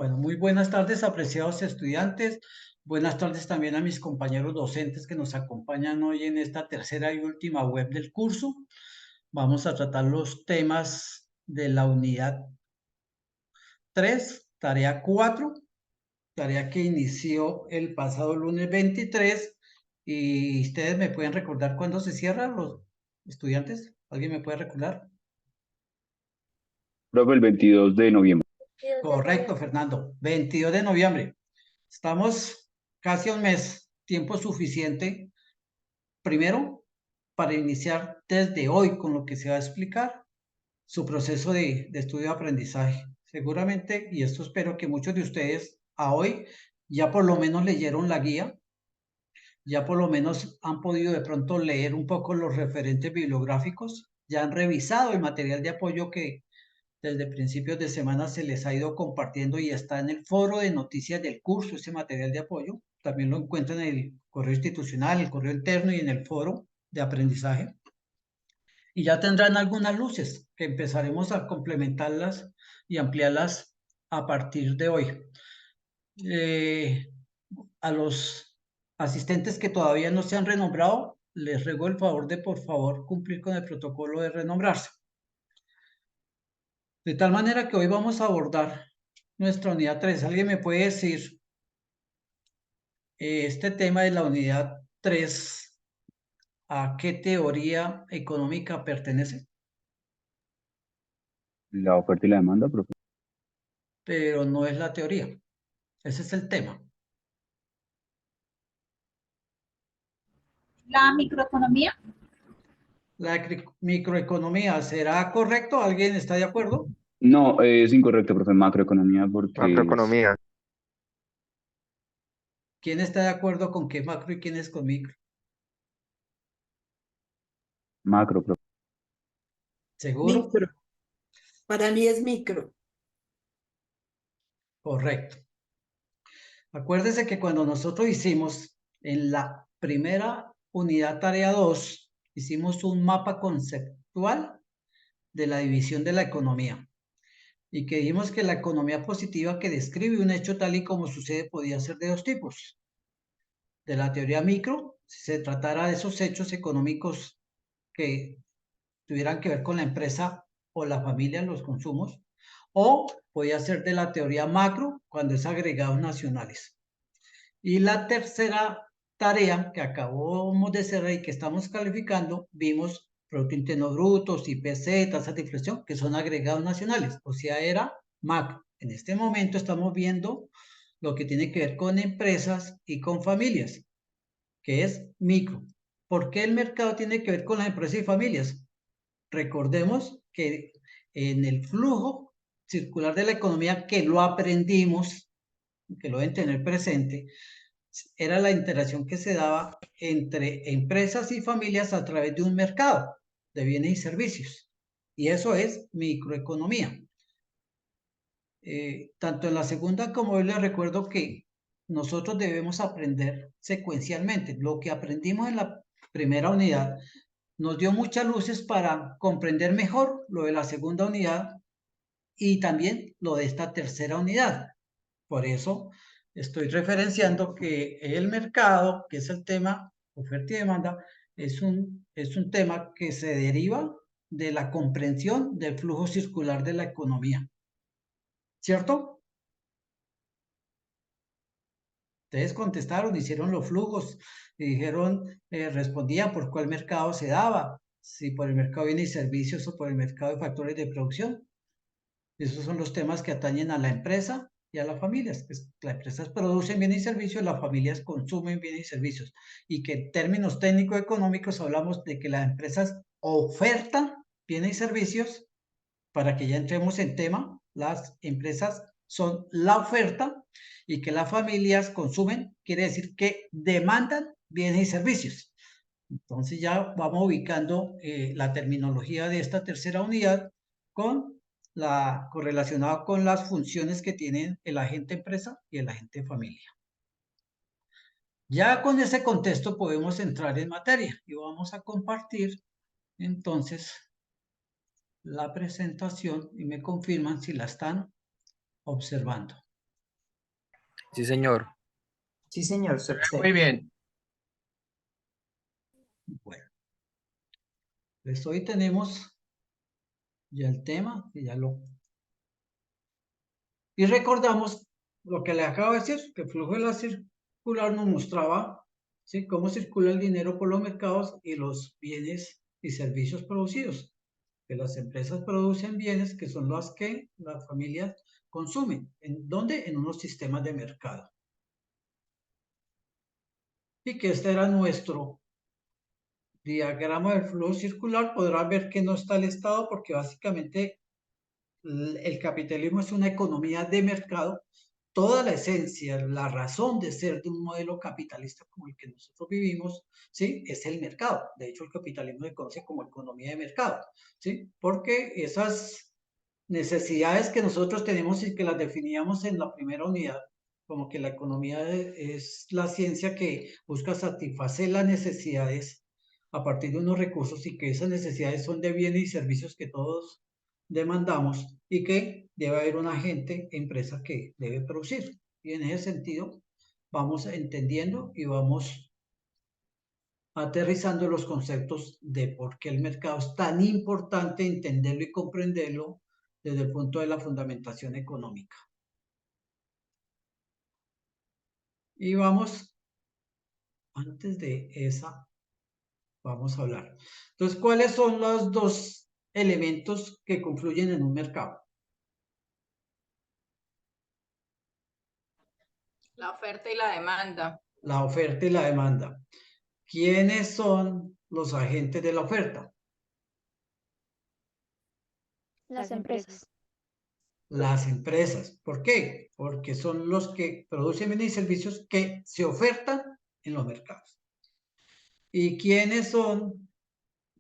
Bueno, muy buenas tardes, apreciados estudiantes. Buenas tardes también a mis compañeros docentes que nos acompañan hoy en esta tercera y última web del curso. Vamos a tratar los temas de la unidad 3, tarea 4, tarea que inició el pasado lunes 23. ¿Y ustedes me pueden recordar cuándo se cierran los estudiantes? ¿Alguien me puede recordar? Profe, el 22 de noviembre. Correcto, Fernando. 22 de noviembre. Estamos casi a un mes, tiempo suficiente, primero, para iniciar desde hoy con lo que se va a explicar su proceso de estudio-aprendizaje. Seguramente, y esto espero que muchos de ustedes a hoy ya por lo menos leyeron la guía, ya por lo menos han podido de pronto leer un poco los referentes bibliográficos, ya han revisado el material de apoyo que desde principios de semana se les ha ido compartiendo y está en el foro de noticias del curso, ese material de apoyo. También lo encuentran en el correo institucional, el correo interno y en el foro de aprendizaje. Y ya tendrán algunas luces que empezaremos a complementarlas y ampliarlas a partir de hoy. Eh, a los asistentes que todavía no se han renombrado, les ruego el favor de por favor cumplir con el protocolo de renombrarse. De tal manera que hoy vamos a abordar nuestra unidad 3. ¿Alguien me puede decir este tema de la unidad 3, a qué teoría económica pertenece? La oferta y la demanda, profe. Pero no es la teoría. Ese es el tema. La microeconomía. La microeconomía, ¿será correcto? ¿Alguien está de acuerdo? No, es incorrecto, profe, macroeconomía porque es Macroeconomía. ¿Quién está de acuerdo con qué macro y quién es con micro? macro, profe. ¿Seguro? Micro. Para mí es micro. Correcto. Acuérdese que cuando nosotros hicimos en la primera unidad tarea 2, hicimos un mapa conceptual de la división de la economía y que dijimos que la economía positiva que describe un hecho tal y como sucede podía ser de dos tipos. De la teoría micro, si se tratara de esos hechos económicos que tuvieran que ver con la empresa o la familia, los consumos, o podía ser de la teoría macro cuando es agregados nacionales. Y la tercera tarea que acabamos de cerrar y que estamos calificando, vimos Producto Interno Bruto, IPC, tasas de inflación, que son agregados nacionales, o sea, era macro. En este momento estamos viendo lo que tiene que ver con empresas y con familias, que es micro. ¿Por qué el mercado tiene que ver con las empresas y familias? Recordemos que en el flujo circular de la economía, que lo aprendimos, que lo deben tener presente, era la interacción que se daba entre empresas y familias a través de un mercado de bienes y servicios. Y eso es microeconomía. Tanto en la segunda como hoy les recuerdo que nosotros debemos aprender secuencialmente. Lo que aprendimos en la primera unidad nos dio muchas luces para comprender mejor lo de la segunda unidad y también lo de esta tercera unidad. Por eso estoy referenciando que el mercado, que es el tema oferta y demanda, es un tema que se deriva de la comprensión del flujo circular de la economía. ¿Cierto? Ustedes contestaron, hicieron los flujos, y dijeron, respondían por cuál mercado se daba, si por el mercado de bienes y servicios o por el mercado de factores de producción. Esos son los temas que atañen a la empresa y a las familias. Pues, las empresas producen bienes y servicios, las familias consumen bienes y servicios. Y que en términos técnico-económicos hablamos de que las empresas ofertan bienes y servicios. Para que ya entremos en tema, las empresas son la oferta y que las familias consumen, quiere decir que demandan bienes y servicios. Entonces ya vamos ubicando la terminología de esta tercera unidad con la correlacionada con las funciones que tienen el agente empresa y el agente familia. Ya con ese contexto podemos entrar en materia y vamos a compartir entonces la presentación y me confirman si la están observando. Sí, señor. Sí, señor, se Muy observa. bien. Bueno, pues hoy tenemos ya el tema, que ya lo... Y recordamos lo que le acabo de decir, que el flujo de la circular nos mostraba, ¿sí?, cómo circula el dinero por los mercados y los bienes y servicios producidos. Que las empresas producen bienes que son los que las familias consumen. ¿En dónde? En unos sistemas de mercado. Y que este era nuestro diagrama del flujo circular. Podrán ver que no está el Estado porque básicamente el capitalismo es una economía de mercado. Toda la esencia, la razón de ser de un modelo capitalista como el que nosotros vivimos, ¿sí?, es el mercado. De hecho, el capitalismo se conoce como economía de mercado, ¿sí?, porque esas necesidades que nosotros tenemos y que las definíamos en la primera unidad, como que la economía es la ciencia que busca satisfacer las necesidades a partir de unos recursos y que esas necesidades son de bienes y servicios que todos demandamos y que debe haber una agente, empresa que debe producir. Y en ese sentido vamos entendiendo y vamos aterrizando los conceptos de por qué el mercado es tan importante entenderlo y comprenderlo desde el punto de la fundamentación económica. Y vamos, antes de esa, vamos a hablar. Entonces, ¿cuáles son los dos elementos que confluyen en un mercado? La oferta y la demanda. La oferta y la demanda. ¿Quiénes son los agentes de la oferta? Las empresas. Las empresas. ¿Por qué? Porque son los que producen bienes y servicios que se ofertan en los mercados. ¿Y quiénes son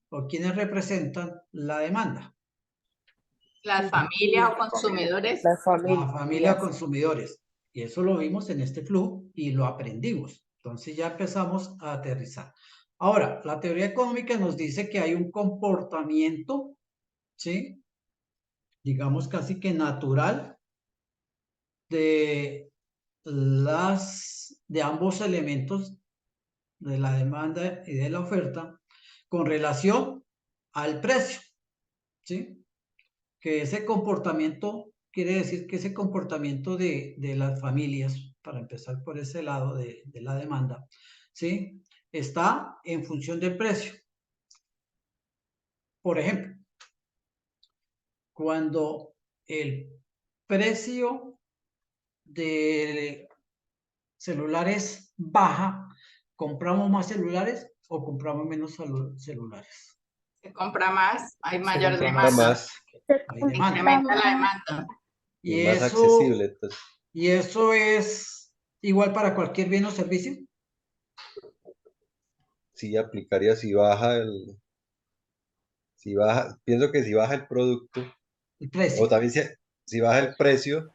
o quiénes representan la demanda? Las familias o consumidores. La La familia. familia consumidores. Y eso lo vimos en este flujo y lo aprendimos. Entonces ya empezamos a aterrizar. Ahora, la teoría económica nos dice que hay un comportamiento, ¿sí?, digamos casi que natural de ambos elementos de la demanda y de la oferta con relación al precio, ¿sí? Que ese comportamiento, quiere decir que ese comportamiento de las familias, para empezar por ese lado de la demanda, ¿sí?, está en función del precio. Por ejemplo, cuando el precio de celulares baja, ¿compramos más celulares o compramos menos celulares? Se compra más, hay Se mayor compra demanda. más Hay demanda. Incrementa la demanda. y Y más accesible. Entonces, eso es igual para cualquier bien o servicio. sí aplicaría pienso que si baja el producto, El o precio. también si baja el precio,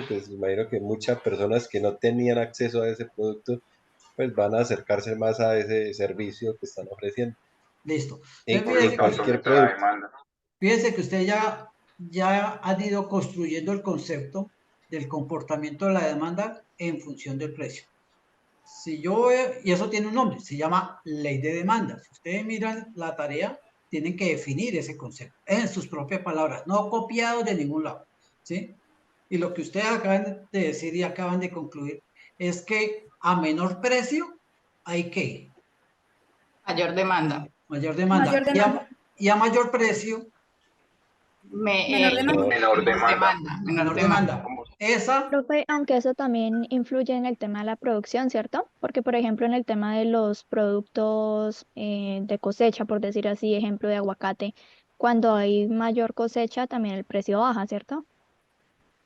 pues imagino que muchas personas que no tenían acceso a ese producto, pues van a acercarse más a ese servicio que están ofreciendo. Listo. En Entonces, cualquier producto. fíjese que usted ya ha ido construyendo el concepto del comportamiento de la demanda en función del precio. Y eso tiene un nombre, se llama ley de demanda. Si ustedes miran la tarea, tienen que definir ese concepto en sus propias palabras, no copiado de ningún lado, ¿sí? Y lo que ustedes acaban de decir y acaban de concluir es que a menor precio hay que Mayor demanda. mayor demanda. Mayor demanda. Y a mayor precio, Menor demanda. Menor demanda. Esa, Profe, aunque eso también influye en el tema de la producción, ¿cierto? Porque, por ejemplo, en el tema de los productos de cosecha, por decir así, ejemplo de aguacate, cuando hay mayor cosecha, también el precio baja, ¿cierto?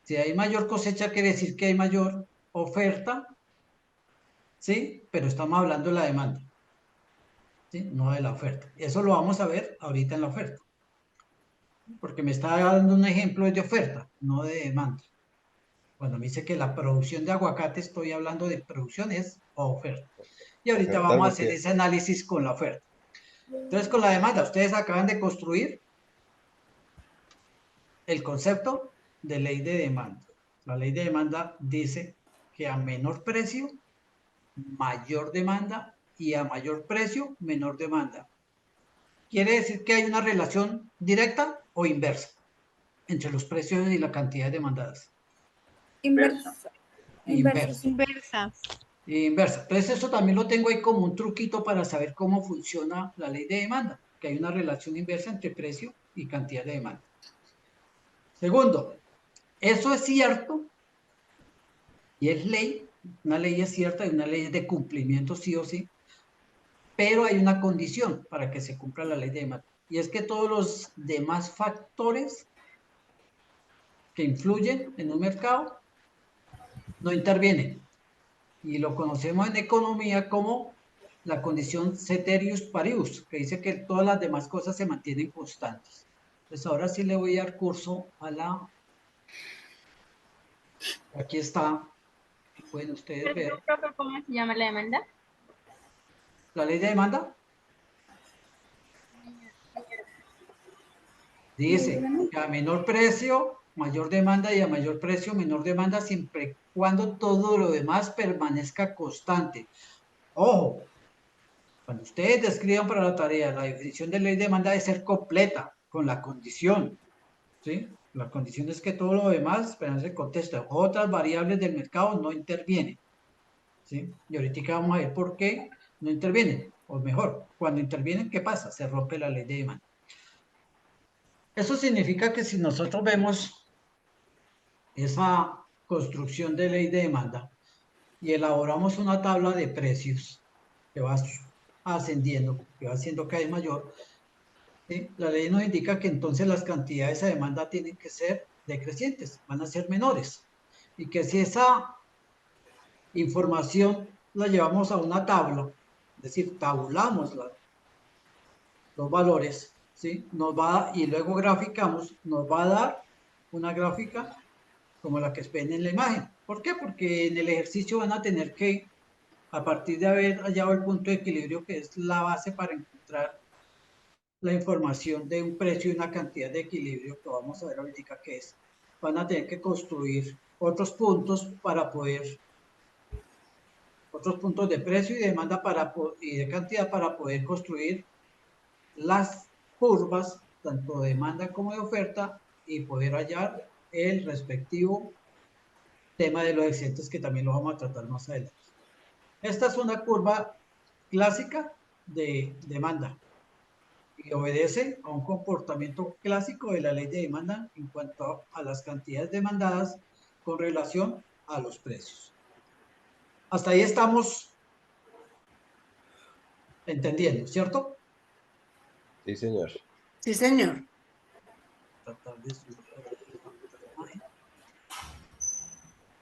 si hay mayor cosecha, quiere decir que hay mayor oferta, ¿sí? Pero estamos hablando de la demanda, ¿sí? No de la oferta. Eso lo vamos a ver ahorita en la oferta. Porque me está dando un ejemplo de oferta, no de demanda. Cuando me dice que la producción de aguacate, estoy hablando de producciones o oferta. Y ahorita Ofertar vamos a hacer porque ese análisis con la oferta. Entonces, con la demanda, ustedes acaban de construir el concepto de ley de demanda. La ley de demanda dice que a menor precio, mayor demanda y a mayor precio, menor demanda. Quiere decir que hay una relación directa o inversa entre los precios y la cantidad demandadas. Inversa. Inversa. Inversa. Inversa. Entonces eso también lo tengo ahí como un truquito para saber cómo funciona la ley de demanda, que hay una relación inversa entre precio y cantidad de demanda. Segundo, eso es cierto y es ley, una ley es cierta y una ley es de cumplimiento sí o sí, pero hay una condición para que se cumpla la ley de demanda, y es que todos los demás factores que influyen en un mercado no intervienen, y lo conocemos en economía como la condición ceteris paribus, que dice que todas las demás cosas se mantienen constantes. Entonces ahora sí le voy a dar curso a la... Aquí está, pueden ustedes ver. ¿Cómo se llama la demanda? La ley de demanda dice que a menor precio, mayor demanda, y a mayor precio, menor demanda, siempre y cuando todo lo demás permanezca constante. Ojo, cuando ustedes describan para la tarea, la definición de ley de demanda debe ser completa, con la condición, ¿sí? La condición es que todo lo demás permanece contexto. Otras variables del mercado no intervienen, ¿sí? Y ahorita vamos a ver por qué no intervienen, o mejor, cuando intervienen, ¿qué pasa? Se rompe la ley de demanda. Eso significa que si nosotros vemos esa construcción de ley de demanda y elaboramos una tabla de precios que va ascendiendo, que va haciendo cada vez mayor, ¿sí? La ley nos indica que entonces las cantidades a demanda tienen que ser decrecientes, van a ser menores, y que si esa información la llevamos a una tabla, es decir, tabulamos los valores, ¿sí? Y luego graficamos, nos va a dar una gráfica como la que ven en la imagen. ¿Por qué? Porque en el ejercicio van a tener que, a partir de haber hallado el punto de equilibrio, que es la base para encontrar la información de un precio y una cantidad de equilibrio, que vamos a ver ahorita qué es, van a tener que construir otros puntos para poder, otros puntos de precio y de demanda y de cantidad para poder construir las curvas, tanto de demanda como de oferta, y poder hallar el respectivo tema de los excedentes, que también lo vamos a tratar más adelante. Esta es una curva clásica de demanda y obedece a un comportamiento clásico de la ley de demanda en cuanto a las cantidades demandadas con relación a los precios. Hasta ahí estamos entendiendo, ¿cierto? Sí, señor. Sí, señor. Tratar de subir la imagen.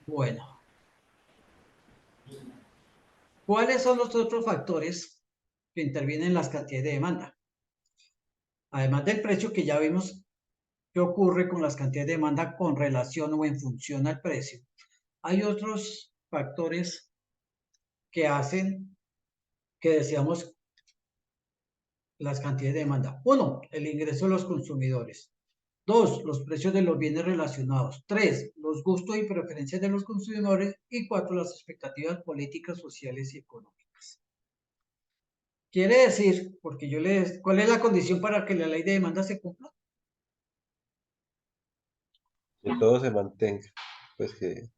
Bueno. ¿Cuáles son los otros factores que intervienen en las cantidades de demanda? Además del precio, que ya vimos qué ocurre con las cantidades de demanda con relación o en función al precio, hay otros factores que hacen que deseamos las cantidades de demanda. 1, el ingreso de los consumidores. 2, los precios de los bienes relacionados. 3, los gustos y preferencias de los consumidores. Y 4, las expectativas políticas, sociales y económicas. Quiere decir, porque ¿cuál es la condición para que la ley de demanda se cumpla? Que todo se mantenga. Pues que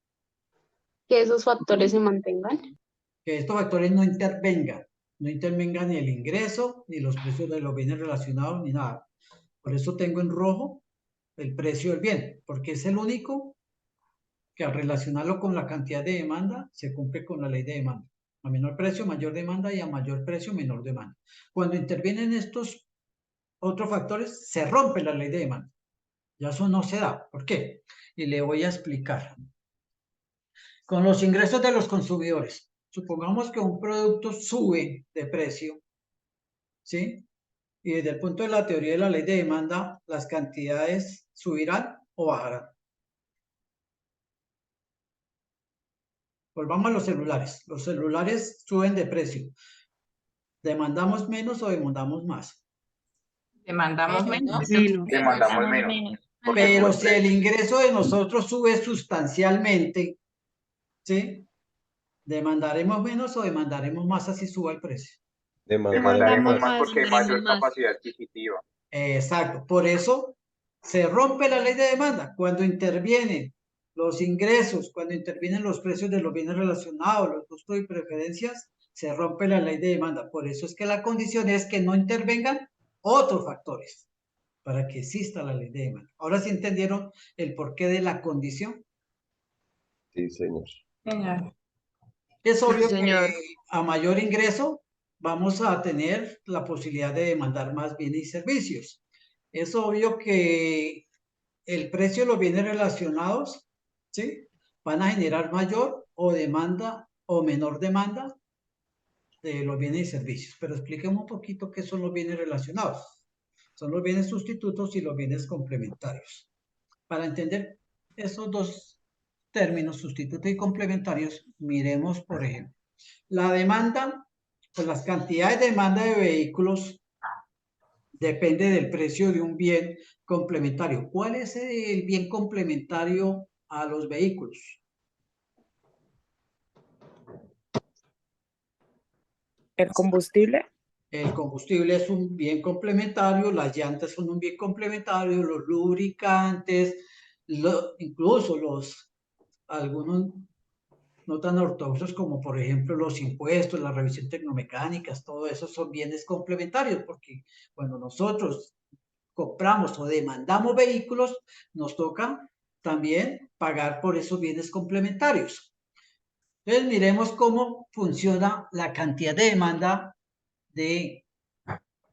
Que esos factores se mantengan. Que estos factores no intervengan ni el ingreso, ni los precios de los bienes relacionados, ni nada. Por eso tengo en rojo el precio del bien, porque es el único que al relacionarlo con la cantidad de demanda se cumple con la ley de demanda. A menor precio, mayor demanda, y a mayor precio, menor demanda. Cuando intervienen estos otros factores, se rompe la ley de demanda. Ya eso no se da. ¿Por qué? Y le voy a explicar. Con los ingresos de los consumidores, supongamos que un producto sube de precio, ¿sí? Y desde el punto de la teoría de la ley de demanda, las cantidades subirán o bajarán. Volvamos a los celulares. Los celulares suben de precio. ¿Demandamos menos o demandamos más? Demandamos menos. Demandamos menos. Pero si el ingreso de nosotros sube sustancialmente, ¿sí? ¿Demandaremos menos o demandaremos más así suba el precio? Demandaremos más. porque hay mayor capacidad adquisitiva. Exacto. Por eso se rompe la ley de demanda. Cuando intervienen los ingresos, cuando intervienen los precios de los bienes relacionados, los costos y preferencias, se rompe la ley de demanda. Por eso es que la condición es que no intervengan otros factores para que exista la ley de demanda. Ahora sí entendieron el porqué de la condición. Sí, señor. Señor. Es obvio señor. que a mayor ingreso vamos a tener la posibilidad de demandar más bienes y servicios. Es obvio que el precio de los bienes relacionados, ¿sí? Van a generar mayor o demanda o menor demanda de los bienes y servicios. Pero expliquemos un poquito qué son los bienes relacionados. Son los bienes sustitutos y los bienes complementarios. Para entender esos dos términos, sustitutos y complementarios, miremos, por ejemplo, la demanda, pues las cantidades de demanda de vehículos depende del precio de un bien complementario. ¿Cuál es el bien complementario a los vehículos? ¿El combustible? El combustible es un bien complementario, las llantas son un bien complementario, los lubricantes, incluso algunos no tan ortodoxos como por ejemplo los impuestos, la revisión tecnomecánicas, todo eso son bienes complementarios, porque cuando nosotros compramos o demandamos vehículos, nos toca también pagar por esos bienes complementarios. Entonces miremos cómo funciona la cantidad de demanda de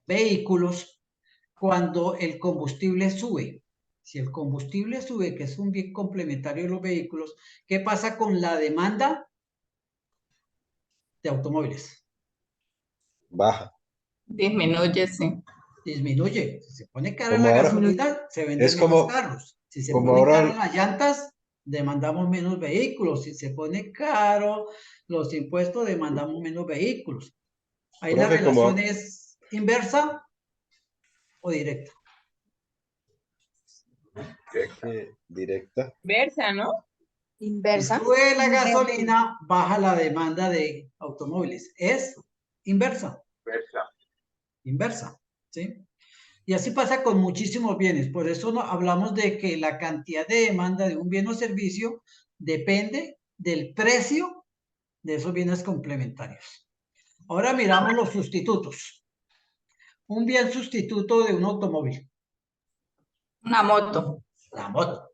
vehículos cuando el combustible sube. Si el combustible sube, que es un bien complementario de los vehículos, ¿qué pasa con la demanda de automóviles? Baja. Disminuye, sí. Disminuye. Si se pone cara Como la ahora, gasolina, se venden es menos como, carros. Si se como pone cara ahora, las llantas, demandamos menos vehículos. Si se pone caro los impuestos, demandamos menos vehículos. Ahí la profe, relación es inversa o directa. directa. Versa, ¿no? Si Inversa. sube la gasolina, baja la demanda de automóviles. Es inversa. Inversa, ¿sí? Y así pasa con muchísimos bienes. Por eso hablamos de que la cantidad de demanda de un bien o servicio depende del precio de esos bienes complementarios. Ahora miramos los sustitutos. Un bien sustituto de un automóvil. Una moto. La moto.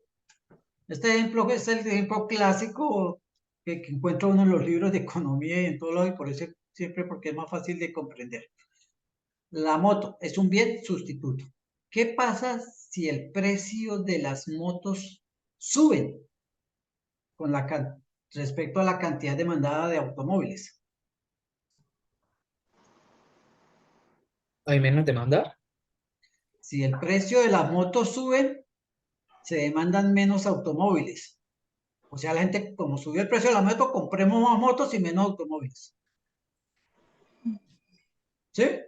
Este ejemplo es el ejemplo clásico que encuentra uno en los libros de economía y en todo lado, y por eso siempre porque es más fácil de comprender. La moto es un bien sustituto. ¿Qué pasa si el precio de las motos suben con respecto a la cantidad demandada de automóviles? ¿Hay menos demanda? Si el precio de las motos sube, se demandan menos automóviles. O sea, la gente, como subió el precio de la moto, compremos más motos y menos automóviles. ¿Sí?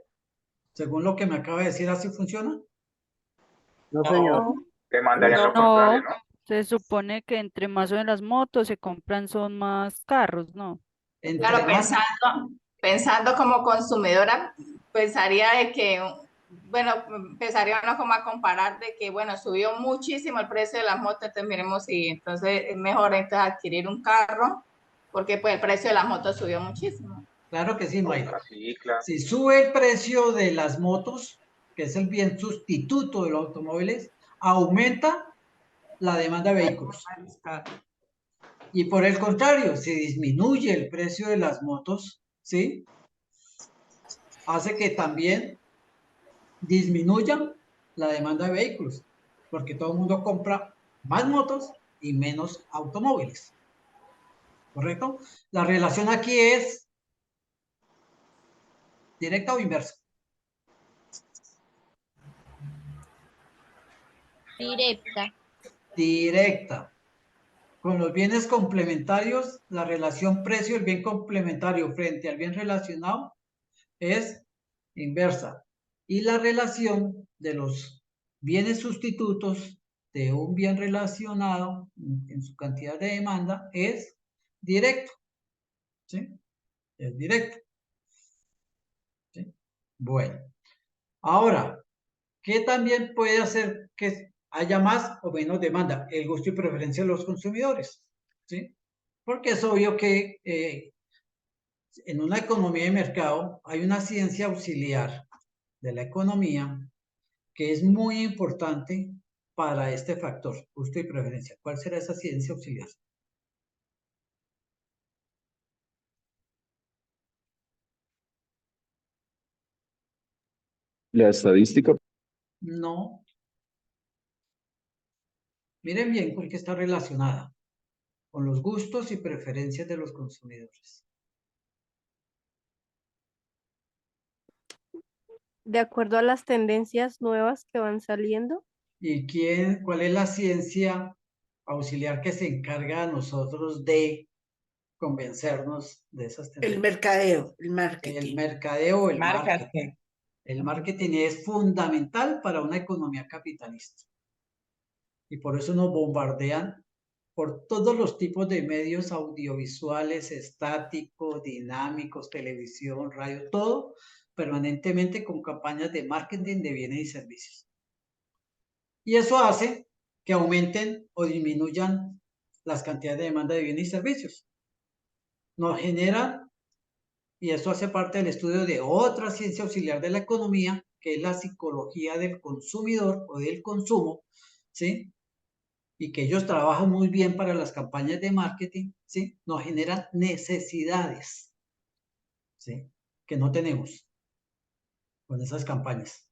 Según lo que me acaba de decir, ¿así funciona? No, señor. Demandarían lo No. contrario, ¿no? Se supone que entre más suben las motos, se compran son más carros, ¿no? Entre Claro, más, pensando como consumidora, pensaría de que, bueno, empezaría uno como a comparar de que, bueno, subió muchísimo el precio de las motos, entonces miremos si entonces es mejor entonces adquirir un carro, porque pues el precio de las motos subió muchísimo. claro que sí, Mayra. Sí, claro. Si sube el precio de las motos, que es el bien sustituto de los automóviles, aumenta la demanda de vehículos. Y por el contrario, si disminuye el precio de las motos, ¿sí? Hace que también disminuya la demanda de vehículos, porque todo el mundo compra más motos y menos automóviles. ¿Correcto? La relación aquí es directa o inversa. Directa. Directa. Con los bienes complementarios, la relación precio del bien complementario frente al bien relacionado es inversa. Y la relación de los bienes sustitutos de un bien relacionado en su cantidad de demanda es directo. ¿sí? Es directo. ¿Sí? Bueno, ahora, ¿qué también puede hacer que haya más o menos demanda? El gusto y preferencia de los consumidores, ¿sí? Porque es obvio que en una economía de mercado hay una ciencia auxiliar de la economía que es muy importante para este factor, gusto y preferencia. ¿Cuál será esa ciencia auxiliar? La estadística, No. Miren bien porque está relacionada con los gustos y preferencias de los consumidores. De acuerdo a las tendencias nuevas que van saliendo. ¿Y cuál es la ciencia auxiliar que se encarga a nosotros de convencernos de esas El tendencias? mercadeo, el El marketing. mercadeo, el marketing. Marketing. El marketing es fundamental para una economía capitalista. Y por eso nos bombardean por todos los tipos de medios audiovisuales, estáticos, dinámicos, televisión, radio, todo permanentemente con campañas de marketing de bienes y servicios. Y eso hace que aumenten o disminuyan las cantidades de demanda de bienes y servicios. Nos genera, y eso hace parte del estudio de otra ciencia auxiliar de la economía, que es la psicología del consumidor o del consumo, ¿sí? Y que ellos trabajan muy bien para las campañas de marketing, ¿sí? Nos generan necesidades, ¿sí? Que no tenemos con esas campañas,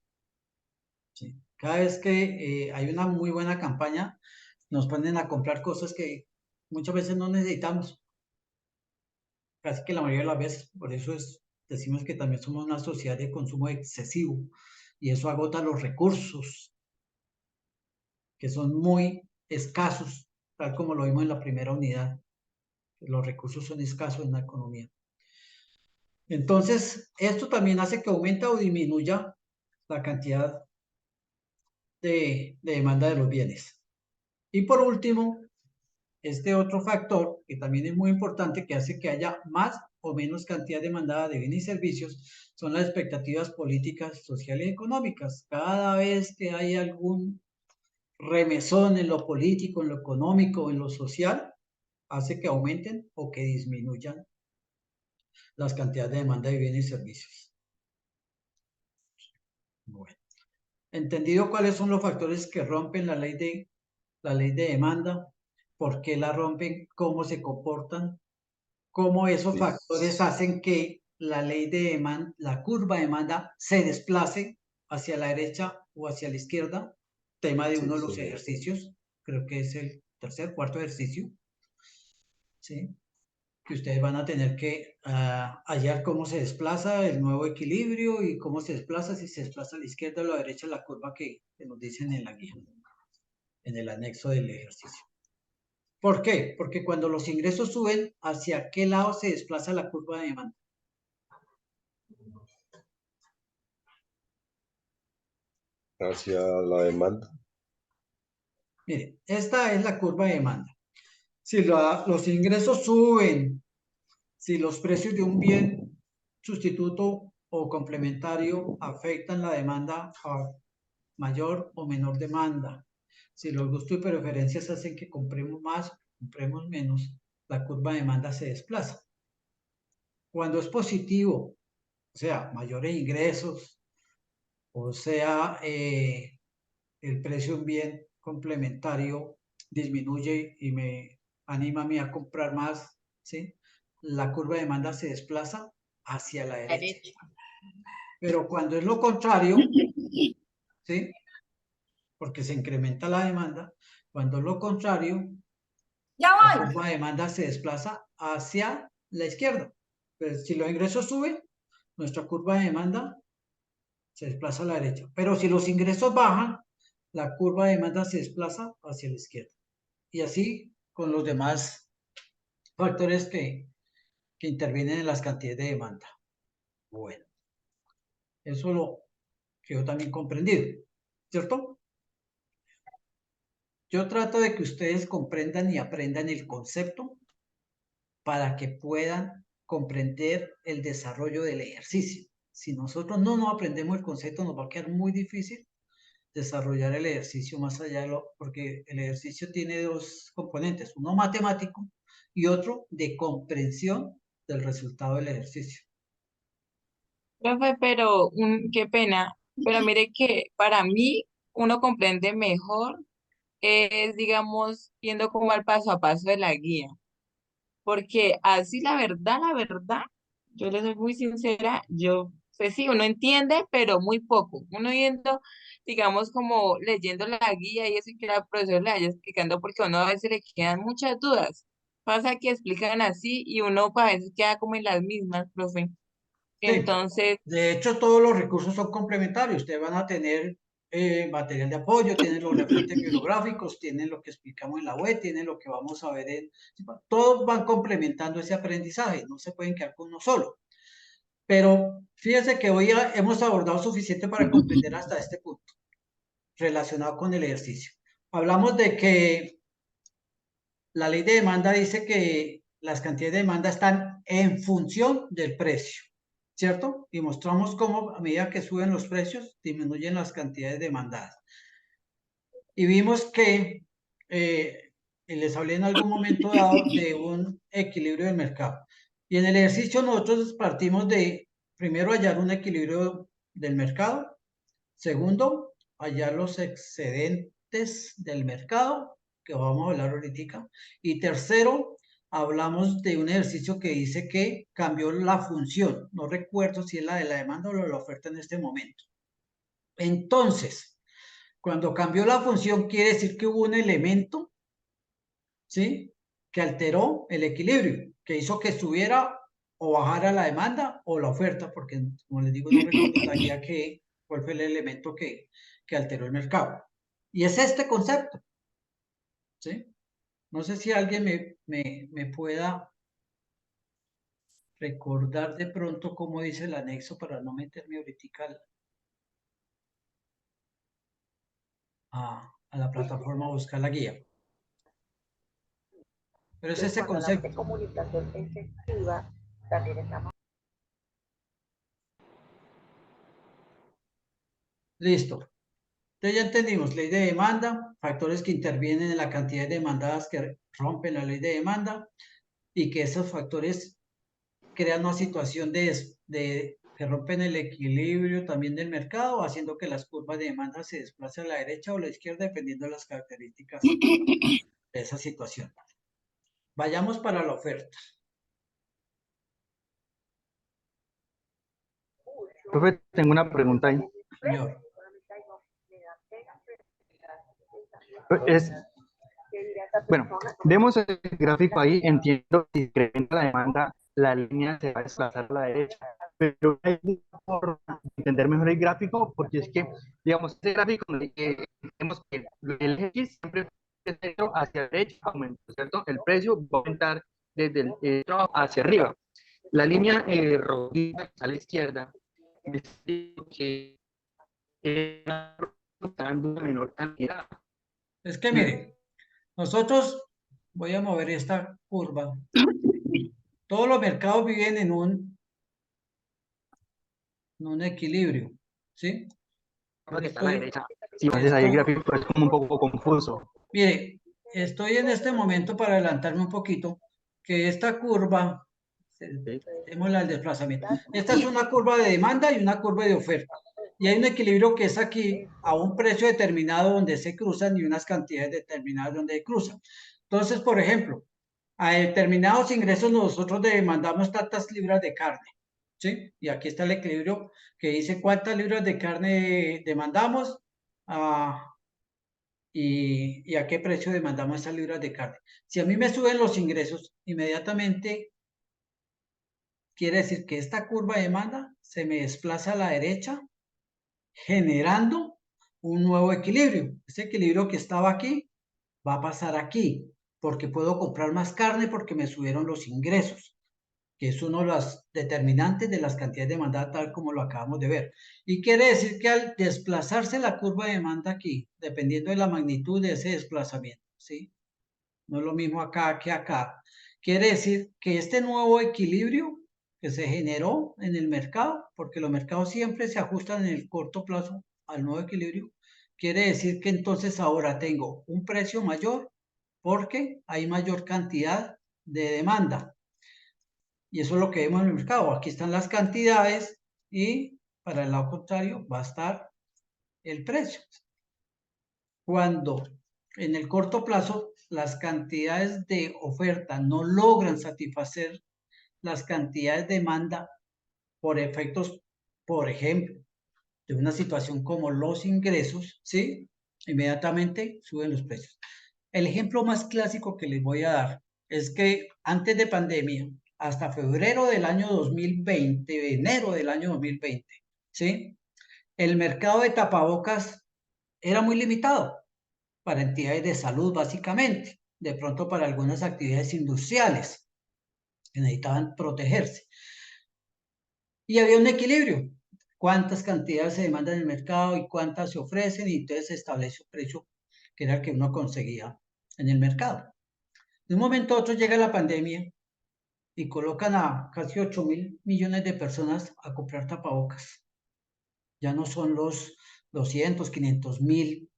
¿sí? Cada vez que hay una muy buena campaña, nos ponen a comprar cosas que muchas veces no necesitamos, casi que la mayoría de las veces. Por eso decimos que también somos una sociedad de consumo excesivo y eso agota los recursos, que son muy escasos, tal como lo vimos en la primera unidad. Los recursos son escasos en la economía. Entonces, esto también hace que aumente o disminuya la cantidad de demanda de los bienes. Y por último, este otro factor que también es muy importante que hace que haya más o menos cantidad demandada de bienes y servicios son las expectativas políticas, sociales y económicas. Cada vez que hay algún remesón en lo político, en lo económico, en lo social, hace que aumenten o que disminuyan las cantidades de demanda de bienes y servicios. Bueno, entendido cuáles son los factores que rompen la ley de demanda, por qué la rompen, cómo se comportan, cómo esos factores hacen que la ley de demanda, la curva de demanda se desplace hacia la derecha o hacia la izquierda, tema de uno de los ejercicios, creo que es el tercer, cuarto ejercicio, ¿sí? Que ustedes van a tener que hallar cómo se desplaza el nuevo equilibrio y cómo se desplaza, si se desplaza a la izquierda o a la derecha la curva que nos dicen en la guía, en el anexo del ejercicio. ¿Por qué? Porque cuando los ingresos suben, ¿hacia qué lado se desplaza la curva de demanda? Hacia la demanda. Miren, esta es la curva de demanda. Si los ingresos suben, si los precios de un bien sustituto o complementario afectan la demanda a mayor o menor demanda, si los gustos y preferencias hacen que compremos más, compremos menos, la curva de demanda se desplaza. Cuando es positivo, o sea, mayores ingresos, o sea, el precio de un bien complementario disminuye y me anima a mí a comprar más, ¿sí? La curva de demanda se desplaza hacia la derecha. Pero cuando es lo contrario, ¿sí? Porque se incrementa la demanda, cuando es lo contrario, la curva de demanda se desplaza hacia la izquierda. Pues si los ingresos suben, nuestra curva de demanda se desplaza a la derecha. Pero si los ingresos bajan, la curva de demanda se desplaza hacia la izquierda. Y así con los demás factores que intervienen en las cantidades de demanda. Bueno, eso lo que yo también comprendido, ¿cierto? Yo trato de que ustedes comprendan y aprendan el concepto para que puedan comprender el desarrollo del ejercicio. Si nosotros no nos aprendemos el concepto, nos va a quedar muy difícil desarrollar el ejercicio más allá de lo, porque el ejercicio tiene dos componentes, uno matemático y otro de comprensión del resultado del ejercicio. Profe, pero qué pena, pero mire que para mí uno comprende mejor es, digamos, viendo como el paso a paso de la guía, porque así la verdad, yo le soy muy sincera, yo, pues sí, uno entiende, pero muy poco. Uno yendo, digamos, como leyendo la guía y eso y que la profesora le vaya explicando, porque a uno a veces le quedan muchas dudas. Pasa que explican así y uno a veces queda como en las mismas, profe. Sí, Entonces, de hecho todos los recursos son complementarios. Ustedes van a tener material de apoyo, tienen los referentes bibliográficos, tienen lo que explicamos en la web, tienen lo que vamos a ver en... Todos van complementando ese aprendizaje, no se pueden quedar con uno solo. Pero fíjense que hoy hemos abordado suficiente para comprender hasta este punto, relacionado con el ejercicio. Hablamos de que la ley de demanda dice que las cantidades de demanda están en función del precio, ¿cierto? Y mostramos cómo a medida que suben los precios, disminuyen las cantidades demandadas. Y vimos que, y les hablé en algún momento dado de un equilibrio del mercado. Y en el ejercicio nosotros partimos de, primero, hallar un equilibrio del mercado. Segundo, hallar los excedentes del mercado, que vamos a hablar ahorita. Y tercero, hablamos de un ejercicio que dice que cambió la función. No recuerdo si es la de la demanda o la de la oferta en este momento. Entonces, cuando cambió la función, quiere decir que hubo un elemento, ¿sí?, que alteró el equilibrio, que hizo que subiera o bajara la demanda o la oferta, porque, como les digo, no recuerdo en la guía cuál fue el elemento que alteró el mercado. Y es este concepto, ¿sí? No sé si alguien me pueda recordar de pronto cómo dice el anexo para no meterme ahorita a la plataforma a buscar la guía. Pero es ese concepto. De comunicación efectiva, también estamos. Listo. Entonces ya entendimos, ley de demanda, factores que intervienen en la cantidad de demandadas que rompen la ley de demanda y que esos factores crean una situación que rompen el equilibrio también del mercado, haciendo que las curvas de demanda se desplacen a la derecha o a la izquierda dependiendo de las características de esa situación. Vayamos para la oferta. Profe, tengo una pregunta ahí. Señor. Bueno, vemos el gráfico ahí, entiendo que si incrementa la demanda, la línea se va a desplazar a la derecha, pero hay una forma de entender mejor el gráfico, porque es que, digamos, este gráfico, vemos que el X siempre es hacia la derecha, aumenta, ¿cierto? El precio va a aumentar desde el centro hacia arriba. La línea rojita a la izquierda, que está dando una menor cantidad. Es que mire, nosotros, voy a mover esta curva. Todos los mercados viven en un equilibrio, ¿sí? Está a la derecha. Sí, entonces ahí el gráfico es como un poco confuso. Mire, estoy en este momento para adelantarme un poquito, que esta curva, démosle al desplazamiento. Esta es una curva de demanda y una curva de oferta. Y hay un equilibrio que es aquí a un precio determinado donde se cruzan y unas cantidades determinadas donde se cruzan. Entonces, por ejemplo, a determinados ingresos nosotros demandamos tantas libras de carne, ¿sí? Y aquí está el equilibrio que dice cuántas libras de carne demandamos y a qué precio demandamos esas libras de carne. Si a mí me suben los ingresos, inmediatamente quiere decir que esta curva de demanda se me desplaza a la derecha, generando un nuevo equilibrio. Ese equilibrio que estaba aquí va a pasar aquí, porque puedo comprar más carne porque me subieron los ingresos, que es uno de los determinantes de las cantidades de demanda, tal como lo acabamos de ver. Y quiere decir que al desplazarse la curva de demanda aquí, dependiendo de la magnitud de ese desplazamiento, ¿sí? No es lo mismo acá que acá. Quiere decir que este nuevo equilibrio que se generó en el mercado, porque los mercados siempre se ajustan en el corto plazo al nuevo equilibrio, quiere decir que entonces ahora tengo un precio mayor porque hay mayor cantidad de demanda. Y eso es lo que vemos en el mercado. Aquí están las cantidades y para el lado contrario va a estar el precio. Cuando en el corto plazo las cantidades de oferta no logran satisfacer las cantidades de demanda por efectos, por ejemplo, de una situación como los ingresos, ¿sí? Inmediatamente suben los precios. El ejemplo más clásico que les voy a dar es que antes de pandemia, hasta febrero del año 2020, enero del año 2020, ¿sí? El mercado de tapabocas era muy limitado para entidades de salud, básicamente, de pronto para algunas actividades industriales que necesitaban protegerse. Y había un equilibrio, cuántas cantidades se demandan en el mercado y cuántas se ofrecen, y entonces se establece un precio que era el que uno conseguía en el mercado. De un momento a otro llega la pandemia y colocan a casi 8.000 millones de personas a comprar tapabocas. Ya no son los 200, 500 mil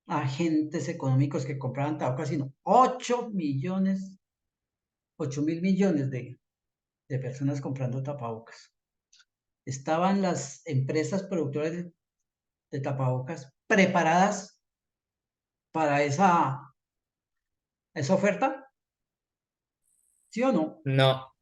agentes económicos que compraban tapabocas, sino 8 millones, 8.000 millones de personas comprando tapabocas. Estaban las empresas productoras de tapabocas preparadas para esa oferta, ¿sí o no? No.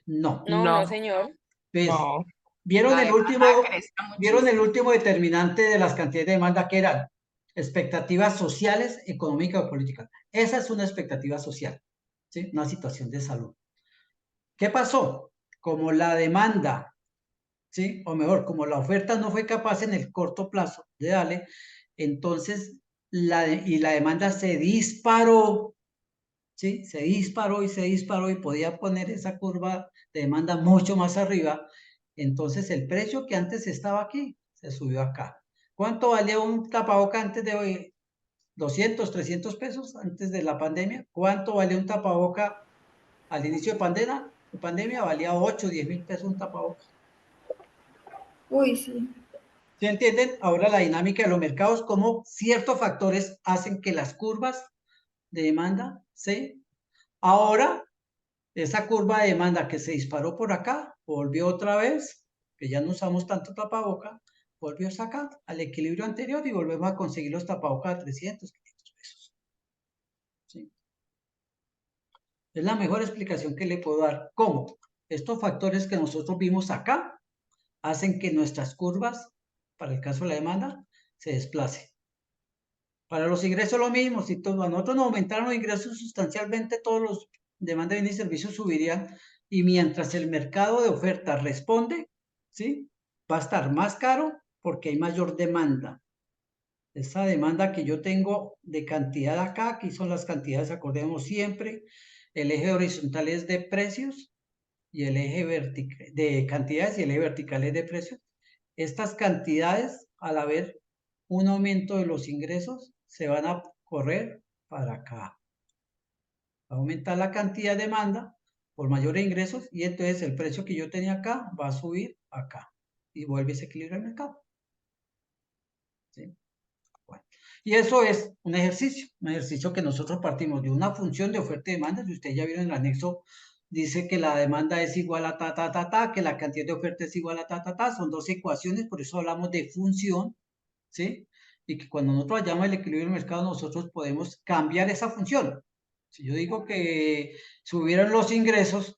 No. No, señor. Pues, No. ¿vieron La el demanda último, creció vieron el muchísimo. último determinante de las cantidades de demanda que eran? Expectativas sociales, económicas o políticas. Esa es una expectativa social, ¿sí? Una situación de salud. ¿Qué pasó? Como la demanda, ¿sí? O mejor, como la oferta no fue capaz en el corto plazo de darle, entonces la demanda se disparó, ¿sí? Se disparó y podía poner esa curva de demanda mucho más arriba. Entonces el precio que antes estaba aquí se subió acá. ¿Cuánto valía un tapaboca antes de hoy? 200, 300 pesos antes de la pandemia. ¿Cuánto valía un tapaboca al inicio de pandemia? Pandemia valía 8, 10 mil pesos un tapaboca. Uy, sí. ¿Sí entienden? Ahora la dinámica de los mercados, cómo ciertos factores hacen que las curvas de demanda se... Ahora, esa curva de demanda que se disparó por acá, volvió otra vez, que ya no usamos tanto tapaboca, volvió a sacar al equilibrio anterior y volvemos a conseguir los tapabocas a 300, 500 pesos. ¿Sí? Es la mejor explicación que le puedo dar. ¿Cómo? Estos factores que nosotros vimos acá hacen que nuestras curvas, para el caso de la demanda, se desplacen. Para los ingresos lo mismo, si a nosotros nos aumentaron los ingresos sustancialmente, todos los demandas de bienes y servicios subirían, y mientras el mercado de oferta responde, ¿sí? Va a estar más caro porque hay mayor demanda. Esa demanda que yo tengo de cantidad acá, aquí son las cantidades, acordemos siempre, el eje horizontal es de precios y el eje vertical de cantidades y el eje vertical es de precios. Estas cantidades, al haber un aumento de los ingresos, se van a correr para acá. Va a aumentar la cantidad de demanda por mayores ingresos y entonces el precio que yo tenía acá va a subir acá y vuelve ese equilibrio al mercado. ¿Sí? Bueno. Y eso es un ejercicio que nosotros partimos de una función de oferta y demanda. Si ustedes ya vieron en el anexo, dice que la demanda es igual a ta, que la cantidad de oferta es igual a ta. Son dos ecuaciones, por eso hablamos de función, ¿sí? Y que cuando nosotros hallamos el equilibrio del mercado, nosotros podemos cambiar esa función. Si yo digo que subieron los ingresos,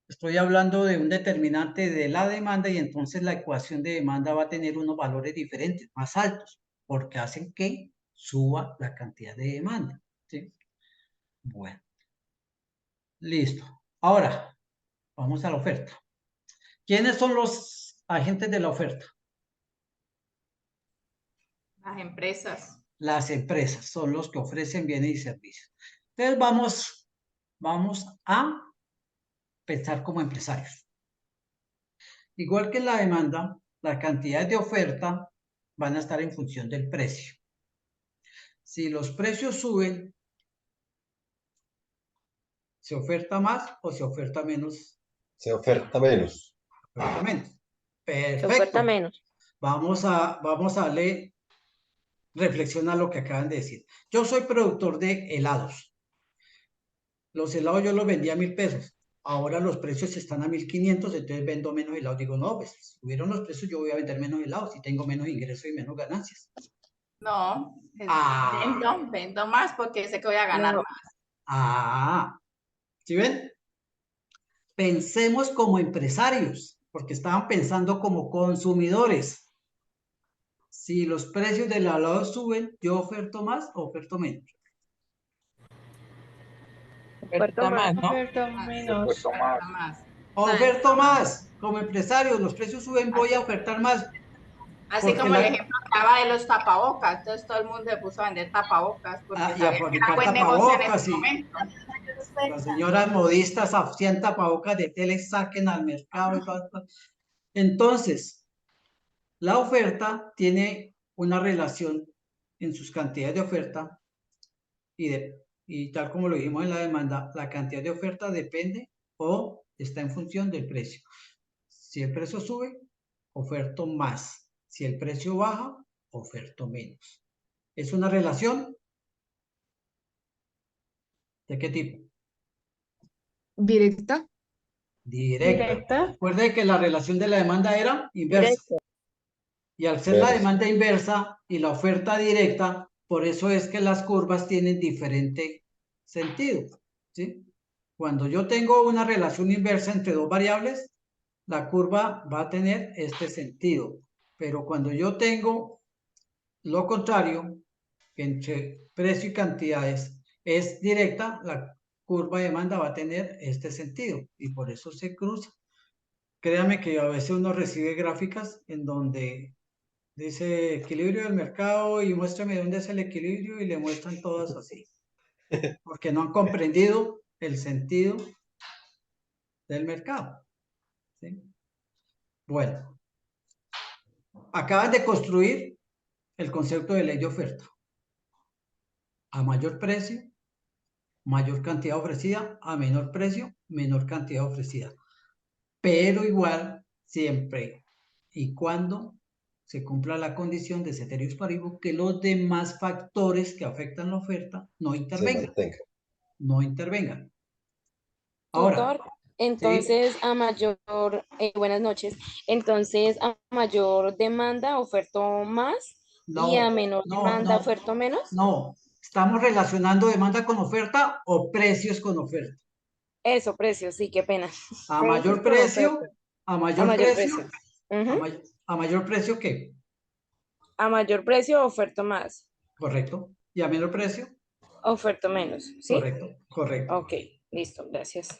estoy hablando de un determinante de la demanda y entonces la ecuación de demanda va a tener unos valores diferentes, más altos, porque hacen que suba la cantidad de demanda. ¿Sí? Bueno, listo. Ahora, vamos a la oferta. ¿Quiénes son los agentes de la oferta? Las empresas. Las empresas son los que ofrecen bienes y servicios. Entonces vamos a pensar como empresarios. Igual que en la demanda, la cantidad de oferta van a estar en función del precio. Si los precios suben, ¿Se oferta más o se oferta menos? Se oferta menos. Oferta menos. Se oferta Perfecto. menos. Vamos a darle reflexión a lo que acaban de decir. Yo soy productor de helados. Los helados yo los vendía a 1.000 pesos. Ahora los precios están a 1.500, entonces vendo menos helados. Digo, no, pues subieron los precios, yo voy a vender menos helados y tengo menos ingresos y menos ganancias. No, Ah. vendo más porque sé que voy a ganar No. más. Ah, ¿sí ven? Pensemos como empresarios, porque estaban pensando como consumidores. Si los precios del helado suben, ¿yo oferto más o oferto menos? Oferta más, ¿no? Más. Oferto más. Como empresario, los precios suben, voy a ofertar más. Así como el ejemplo que daba de los tapabocas, entonces todo el mundo se puso a vender tapabocas porque y a sabía que era fabricar buen negocio en tapabocas ese y momento. las señoras modistas hacían tapabocas de tela y saquen al mercado. Y todo. Entonces, la oferta tiene una relación en sus cantidades de oferta y tal como lo dijimos en la demanda, la cantidad de oferta depende o está en función del precio. Si el precio sube, oferto más. Si el precio baja, oferto menos. ¿Es una relación? ¿De qué tipo? Directa. Directa. Recuerde que la relación de la demanda era inversa. Y al ser la demanda inversa y la oferta directa, por eso es que las curvas tienen diferente sentido, ¿sí? Cuando yo tengo una relación inversa entre dos variables, la curva va a tener este sentido. Pero cuando yo tengo lo contrario, entre precio y cantidades, es directa, la curva de demanda va a tener este sentido y por eso se cruza. Créame que a veces uno recibe gráficas en donde dice equilibrio del mercado y muéstrame dónde es el equilibrio y le muestran todas así. Porque no han comprendido el sentido del mercado. ¿Sí? Bueno, acaban de construir el concepto de ley de oferta. A mayor precio, mayor cantidad ofrecida, a menor precio, menor cantidad ofrecida. Pero igual, siempre y cuando se cumpla la condición de ceteris paribus, que los demás factores que afectan la oferta no intervengan. No intervengan. Ahora, Tutor, entonces a mayor, buenas noches, entonces a mayor demanda oferto más y a menor demanda oferto menos. No, estamos relacionando demanda con oferta o precios con oferta. Eso, precios, sí, qué pena. A mayor precio, a mayor precio, a mayor precio, ¿qué? A mayor precio oferto más. Correcto. ¿Y a menor precio? Oferto menos, ¿sí? Correcto, correcto. Ok, listo, gracias.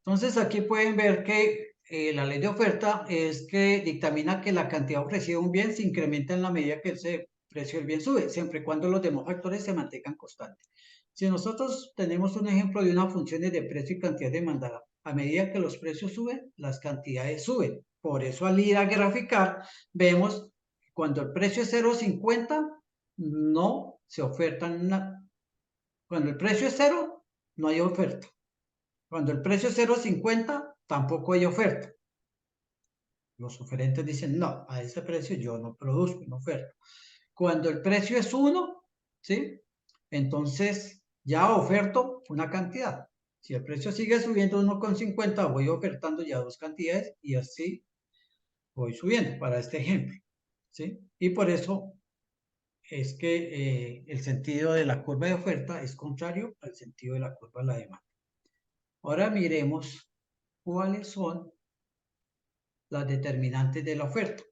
Entonces aquí pueden ver que la ley de oferta es que dictamina que la cantidad ofrecida de un bien se incrementa en la medida que ese precio del bien sube, siempre y cuando los demás factores se mantengan constantes. Si nosotros tenemos un ejemplo de una función de precio y cantidad demandada, a medida que los precios suben, las cantidades suben. Por eso al ir a graficar, vemos que cuando el precio es 0,50, no se ofertan nada. Cuando el precio es 0, no hay oferta. Cuando el precio es 0,50, tampoco hay oferta. Los oferentes dicen, no, a ese precio yo no produzco, no oferto. Cuando el precio es 1, ¿sí? Entonces ya oferto una cantidad. Si el precio sigue subiendo 1,50, voy ofertando ya dos cantidades y así voy subiendo para este ejemplo, ¿sí? Y por eso es que el sentido de la curva de oferta es contrario al sentido de la curva de la demanda. Ahora miremos cuáles son las determinantes de la oferta.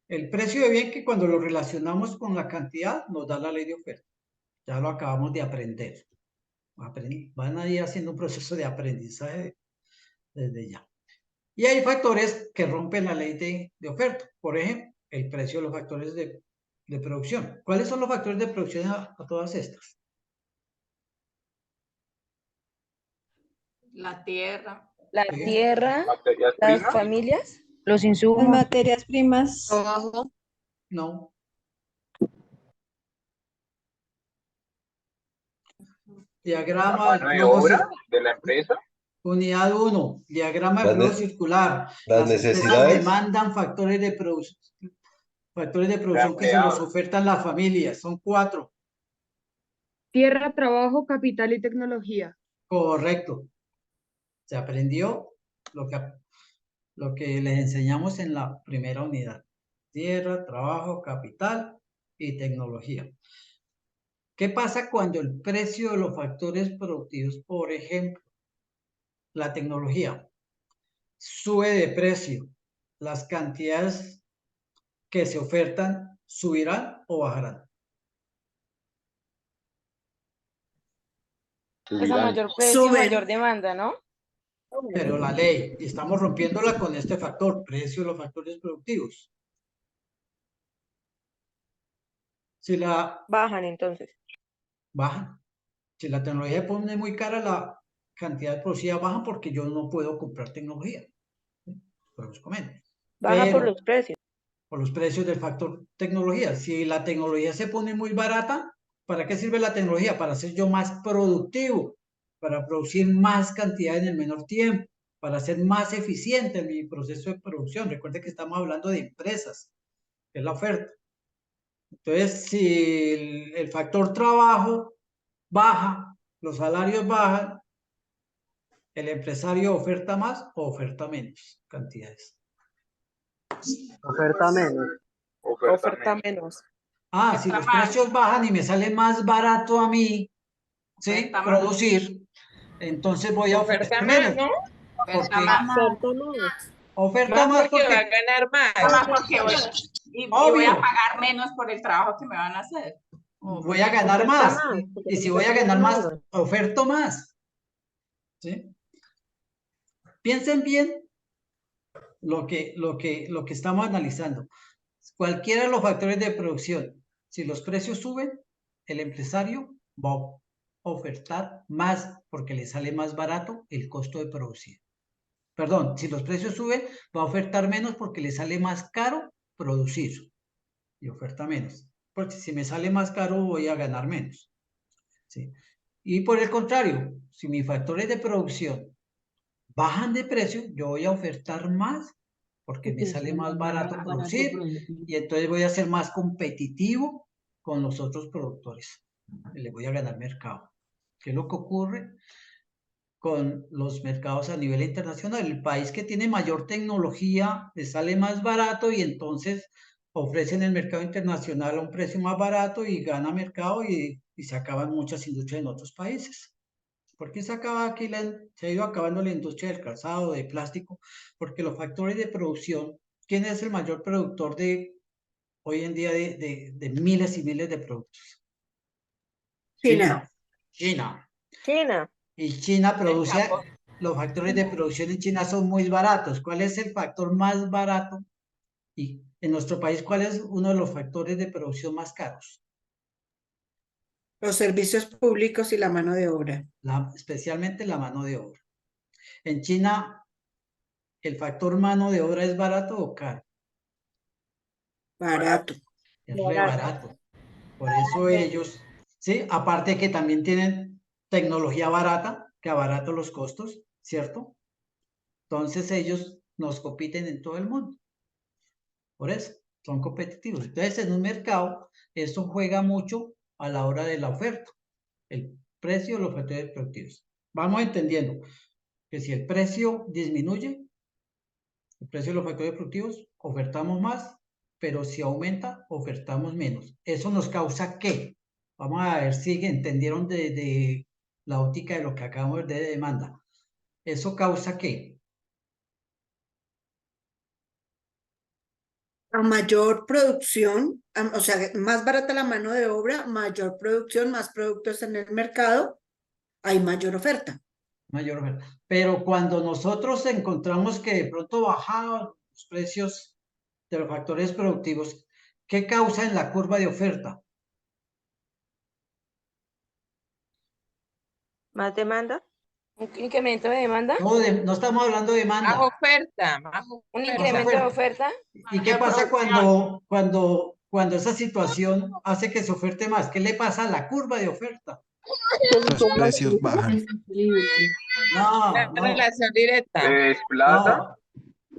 El precio de bien que cuando lo relacionamos con la cantidad nos da la ley de oferta. Ya lo acabamos de aprender. Van a ir haciendo un proceso de aprendizaje desde ya. Y hay factores que rompen la ley de oferta. Por ejemplo, el precio de los factores de producción. ¿Cuáles son los factores de producción a todas estas? La tierra. La tierra, las familias, Los insumos. Las materias primas. trabajo. No. Diagrama del mano de flujo obra de la empresa. Unidad 1, diagrama de Las, flujo ne- circular. las Las empresas necesidades. demandan factores de producción que se los ofertan las familias. Son 4. Tierra, trabajo, capital y tecnología. Correcto. Se aprendió lo que les enseñamos en la primera unidad. Tierra, trabajo, capital y tecnología. ¿Qué pasa cuando el precio de los factores productivos, por ejemplo, la tecnología, sube de precio? Las cantidades que se ofertan subirán o bajarán. Pues a mayor precio, mayor demanda, ¿no? Pero la ley, estamos rompiéndola con este factor, precio de los factores productivos. Si la Bajan entonces. bajan. Si la tecnología pone muy cara, la cantidad producida baja porque yo no puedo comprar tecnología. Pero os comento. Baja por los precios. Por los precios del factor tecnología. Si la tecnología se pone muy barata, ¿para qué sirve la tecnología? Para ser yo más productivo, para producir más cantidad en el menor tiempo, para ser más eficiente en mi proceso de producción. Recuerde que estamos hablando de empresas, que es la oferta. Entonces, si el factor trabajo baja, los salarios bajan, el empresario oferta más o oferta menos cantidades. Oferta menos. Oferta menos. Ah, si los precios bajan y me sale más barato a mí, ¿sí? Producir, entonces voy a ofertar menos. ¿no? Oferta Más más porque porque va a ganar más. Más porque voy a pagar menos por el trabajo que me van a hacer. voy a ganar más. Y si voy a ganar más, oferto más. ¿Sí? Piensen bien lo que estamos analizando. Cualquiera de los factores de producción, si los precios suben, el empresario va a ofertar más porque le sale más barato el costo de producir. Perdón, si los precios suben, va a ofertar menos porque le sale más caro producir y oferta menos. Porque si me sale más caro, voy a ganar menos. ¿Sí? Y por el contrario, si mis factores de producción bajan de precio, yo voy a ofertar más porque me sale más barato producir y entonces voy a ser más competitivo con los otros productores. Y le voy a ganar mercado. ¿Qué es lo que ocurre con los mercados a nivel internacional? El país que tiene mayor tecnología le sale más barato y entonces ofrece en el mercado internacional a un precio más barato y gana mercado y se acaban muchas industrias en otros países. ¿Por qué se acaba aquí se ha ido acabando la industria del calzado, de plástico? Porque los factores de producción, ¿quién es el mayor productor de hoy en día de miles y miles de productos? China. China. Y China produce, los factores de producción en China son muy baratos. ¿Cuál es el factor más barato? Y en nuestro país, ¿cuál es uno de los factores de producción más caros? Los servicios públicos y la mano de obra. Especialmente la mano de obra. En China, ¿el factor mano de obra es barato o caro? Barato. Es re barato. Por eso ellos, ¿sí? Aparte que también tienen tecnología barata, que abarata los costos, ¿cierto? Entonces ellos nos compiten en todo el mundo. Por eso, son competitivos. Entonces, en un mercado, esto juega mucho a la hora de la oferta. El precio de los factores productivos. Vamos entendiendo que si el precio disminuye, el precio de los factores productivos, ofertamos más, pero si aumenta, ofertamos menos. ¿Eso nos causa qué? Vamos a ver si entendieron de la óptica de lo que acabamos de ver de demanda. ¿Eso causa qué? A mayor producción, o sea, más barata la mano de obra, mayor producción, más productos en el mercado, hay mayor oferta. Mayor oferta. Pero cuando nosotros encontramos que de pronto bajaron los precios de los factores productivos, ¿qué causa en la curva de oferta? ¿Más demanda? ¿Un incremento de demanda? No estamos hablando de demanda. Más oferta. ¿Un incremento de oferta? ¿Y qué pasa cuando esa situación hace que se oferte más? ¿Qué le pasa a la curva de oferta? Los precios bajan. No, La no, relación directa. Se desplaza.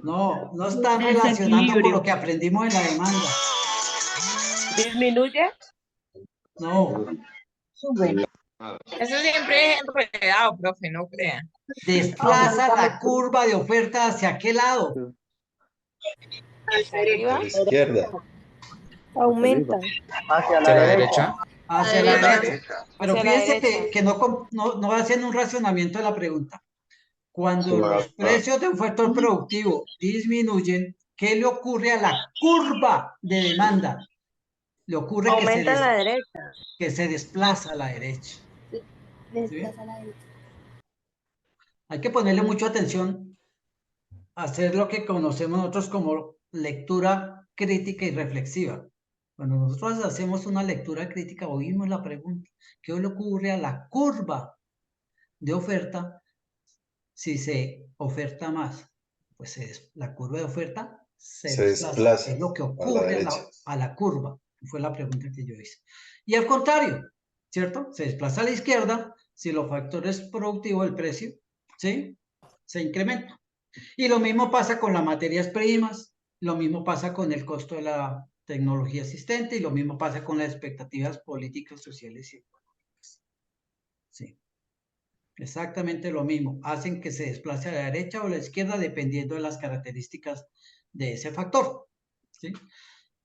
no están relacionando con lo que aprendimos en la demanda. ¿Disminuye? No, Sube. Eso siempre es enredado, profe, no crea. desplaza la curva de oferta hacia qué lado. ¿Hacia arriba? A la izquierda. Aumentan. Hacia la ¿Hacia la derecha. derecha? Hacia la derecha. derecha. Pero Hacia la fíjense derecha. que no hacen un racionamiento de la pregunta. Cuando los precios de un factor productivo disminuyen, ¿qué le ocurre a la curva de demanda? Le ocurre Aumenta en la derecha. que se desplaza a la derecha. Desplaza a la derecha. Hay que ponerle mucha atención a hacer lo que conocemos nosotros como lectura crítica y reflexiva. Cuando nosotros hacemos una lectura crítica, oímos la pregunta, ¿qué le ocurre a la curva de oferta si se oferta más? Pues la curva de oferta se Se desplaza. desplaza Es lo que a la ocurre derecha. a la curva. Fue la pregunta que yo hice. Y al contrario, ¿cierto? Se desplaza a la izquierda si los factores productivos del precio, ¿sí? Se incrementan. Y lo mismo pasa con las materias primas, lo mismo pasa con el costo de la tecnología existente y lo mismo pasa con las expectativas políticas, sociales y económicas. Sí. Exactamente lo mismo. Hacen que se desplace a la derecha o a la izquierda dependiendo de las características de ese factor. ¿Sí?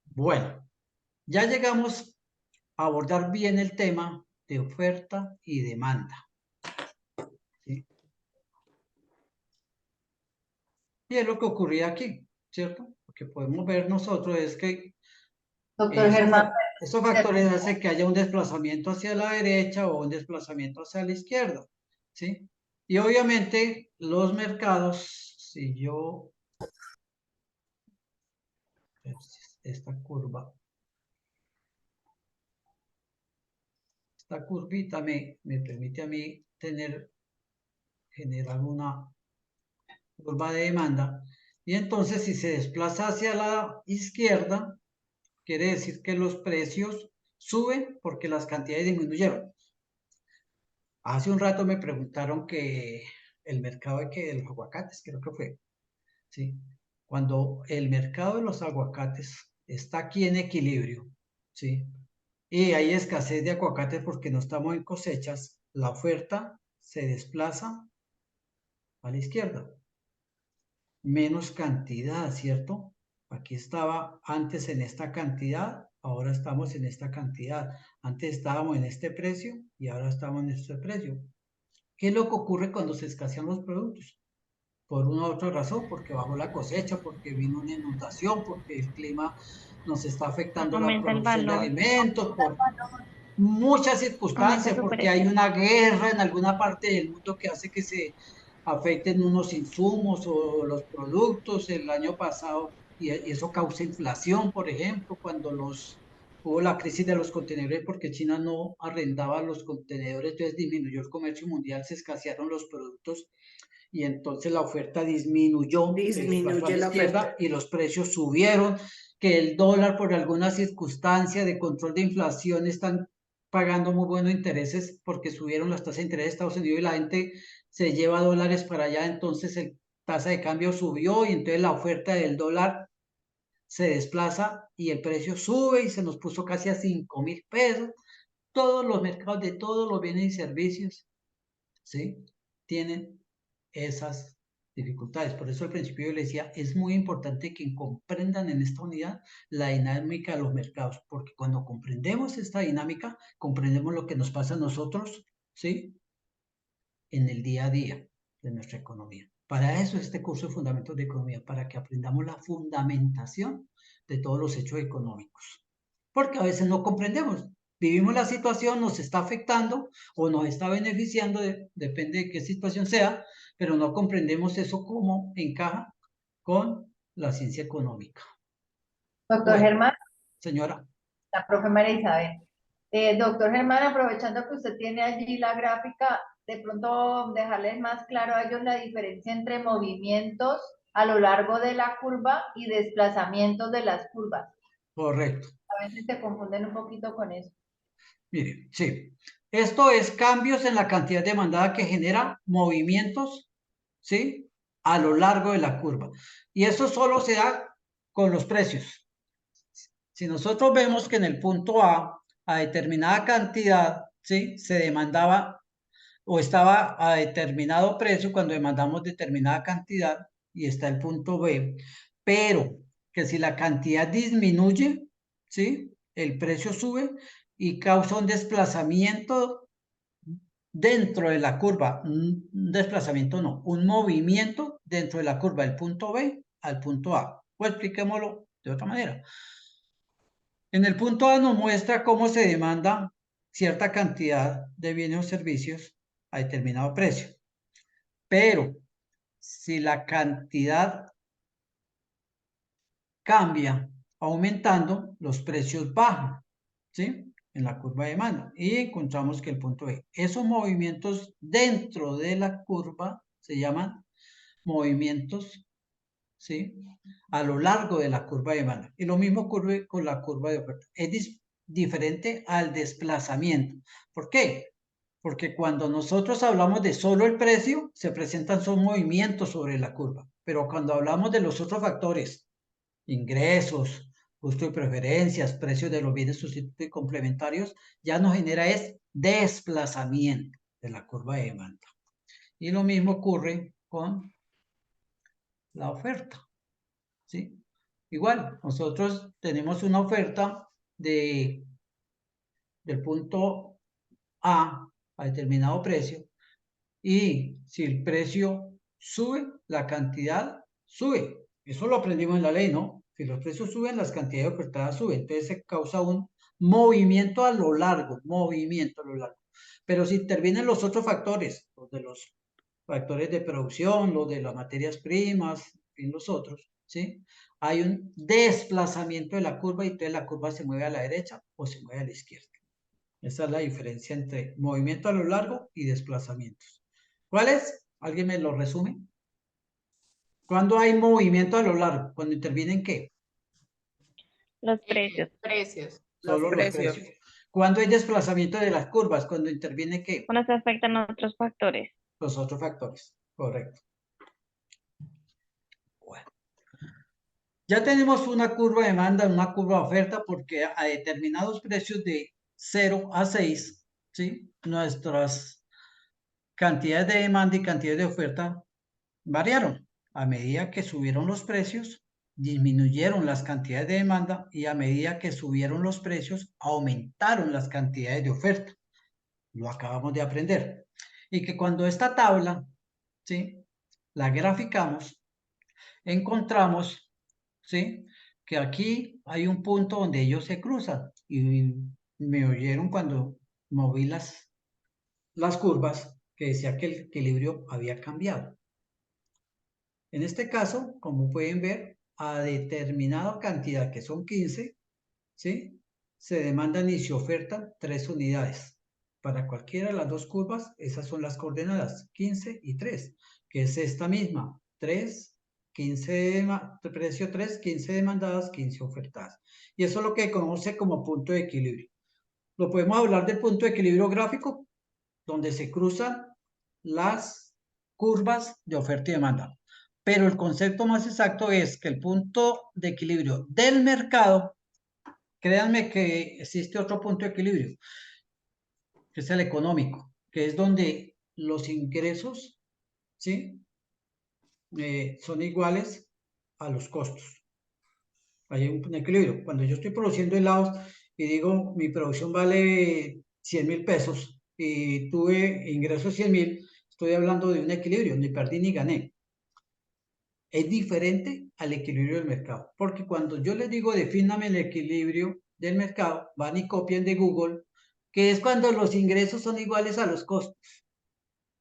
Bueno, ya llegamos a abordar bien el tema de oferta y demanda. ¿Sí? Y es lo que ocurría aquí, ¿cierto? Lo que podemos ver nosotros es que Doctor Germán, esos factores hacen que haya un desplazamiento hacia la derecha o un desplazamiento hacia la izquierda, ¿sí? Y obviamente los mercados, si yo, esta curva, esta curvita me permite a mí generar una curva de demanda, y entonces si se desplaza hacia la izquierda, quiere decir que los precios suben porque las cantidades disminuyeron. Hace un rato me preguntaron que el mercado de los aguacates, creo que fue, ¿sí? Cuando el mercado de los aguacates está aquí en equilibrio, ¿sí? Y hay escasez de aguacates porque no estamos en cosechas, la oferta se desplaza a la izquierda. Menos cantidad, ¿cierto? Aquí estaba antes en esta cantidad, ahora estamos en esta cantidad. Antes estábamos en este precio y ahora estamos en este precio. ¿Qué es lo que ocurre cuando se escasean los productos? Por una u otra razón, porque bajó la cosecha, porque vino una inundación, porque el clima nos está afectando la Aumenta el producción de valor. alimentos, por muchas Aumenta circunstancias, su porque precio. hay una guerra en alguna parte del mundo que hace que se afecten unos insumos o los productos el año pasado, y eso causa inflación, por ejemplo, cuando hubo la crisis de los contenedores porque China no arrendaba los contenedores, entonces disminuyó el comercio mundial, se escasearon los productos y entonces la oferta disminuyó, se desplazó a la Disminuye la izquierda oferta. y los precios subieron, que el dólar por alguna circunstancia de control de inflación están pagando muy buenos intereses porque subieron las tasas de interés de Estados Unidos y la gente se lleva dólares para allá, entonces el tasa de cambio subió y entonces la oferta del dólar se desplaza y el precio sube y se nos puso casi a 5.000 pesos. Todos los mercados de todos los bienes y servicios, ¿sí? Tienen esas dificultades. Por eso al principio yo les decía, es muy importante que comprendan en esta unidad la dinámica de los mercados, porque cuando comprendemos esta dinámica, comprendemos lo que nos pasa a nosotros, ¿sí? En el día a día de nuestra economía. Para eso es este curso de Fundamentos de Economía, para que aprendamos la fundamentación de todos los hechos económicos. Porque a veces no comprendemos. Vivimos la situación, nos está afectando o nos está beneficiando, depende de qué situación sea, pero no comprendemos eso cómo encaja con la ciencia económica. doctor Bueno, Germán, señora. la profe María Isabel. Doctor Germán, aprovechando que usted tiene allí la gráfica, de pronto dejarles más claro a ellos la diferencia entre movimientos a lo largo de la curva y desplazamientos de las curvas. Correcto. A veces se confunden un poquito con eso. Mire, sí. Esto es cambios en la cantidad demandada que genera movimientos, ¿sí? A lo largo de la curva. Y eso solo se da con los precios. Si nosotros vemos que en el punto a determinada cantidad, ¿sí? Se demandaba o estaba a determinado precio cuando demandamos determinada cantidad y está el punto B, pero que si la cantidad disminuye, ¿sí? El precio sube y causa un desplazamiento dentro de la curva, un desplazamiento no, un movimiento dentro de la curva del punto B al punto A. O expliquémoslo de otra manera. En el punto A nos muestra cómo se demanda cierta cantidad de bienes o servicios a determinado precio. Pero si la cantidad cambia aumentando, los precios bajan, ¿sí? En la curva de demanda. Y encontramos que el punto B. Esos movimientos dentro de la curva se llaman movimientos, ¿sí? A lo largo de la curva de demanda. Y lo mismo ocurre con la curva de oferta. Es diferente al desplazamiento. ¿Por qué? Porque cuando nosotros hablamos de solo el precio, se presentan son movimientos sobre la curva. Pero cuando hablamos de los otros factores, ingresos, costo de preferencias, precios de los bienes sustitutos y complementarios, ya nos genera es desplazamiento de la curva de demanda. Y lo mismo ocurre con la oferta, ¿sí? Igual, nosotros tenemos una oferta del punto A determinado precio y si el precio sube, la cantidad sube. Eso lo aprendimos en la ley, ¿no? Si los precios suben, las cantidades ofertadas suben. Entonces se causa un movimiento a lo largo, Pero si intervienen los otros factores, los de los factores de producción, los de las materias primas, y los otros, ¿sí? Hay un desplazamiento de la curva y entonces la curva se mueve a la derecha o se mueve a la izquierda. Esa es la diferencia entre movimiento a lo largo y desplazamientos. ¿Cuál es? ¿Alguien me lo resume? ¿Cuándo hay movimiento a lo largo? ¿Cuándo intervienen qué? Los precios. Precios. Solo los precios. ¿Cuándo hay desplazamiento de las curvas? ¿Cuándo interviene qué? Cuando se afectan otros factores. Los otros factores, correcto. Bueno. Ya tenemos una curva de demanda, una curva de oferta, porque a determinados precios de 0 a 6, ¿sí? Nuestras cantidades de demanda y cantidades de oferta variaron. A medida que subieron los precios, disminuyeron las cantidades de demanda y a medida que subieron los precios, aumentaron las cantidades de oferta. Lo acabamos de aprender. Y que cuando esta tabla, ¿sí? La graficamos, encontramos, ¿sí? Que aquí hay un punto donde ellos se cruzan y me oyeron cuando moví las curvas que decía que el equilibrio había cambiado. En este caso, como pueden ver, a determinada cantidad, que son 15, ¿sí? Se demandan y se ofertan 3 unidades. Para cualquiera de las dos curvas, esas son las coordenadas, 15 y 3, que es esta misma, 3, 15, precio 3, 15 demandadas, 15 ofertadas. Y eso es lo que conoce como punto de equilibrio. Lo podemos hablar del punto de equilibrio gráfico, donde se cruzan las curvas de oferta y demanda. Pero el concepto más exacto es que el punto de equilibrio del mercado, créanme que existe otro punto de equilibrio, que es el económico, que es donde los ingresos, ¿sí? Son iguales a los costos. Hay un equilibrio. Cuando yo estoy produciendo helados y digo mi producción vale 100.000 pesos y tuve ingresos 100.000, estoy hablando de un equilibrio, ni perdí ni gané. Es diferente al equilibrio del mercado, porque cuando yo les digo defíname el equilibrio del mercado, van y copian de Google, que es cuando los ingresos son iguales a los costos,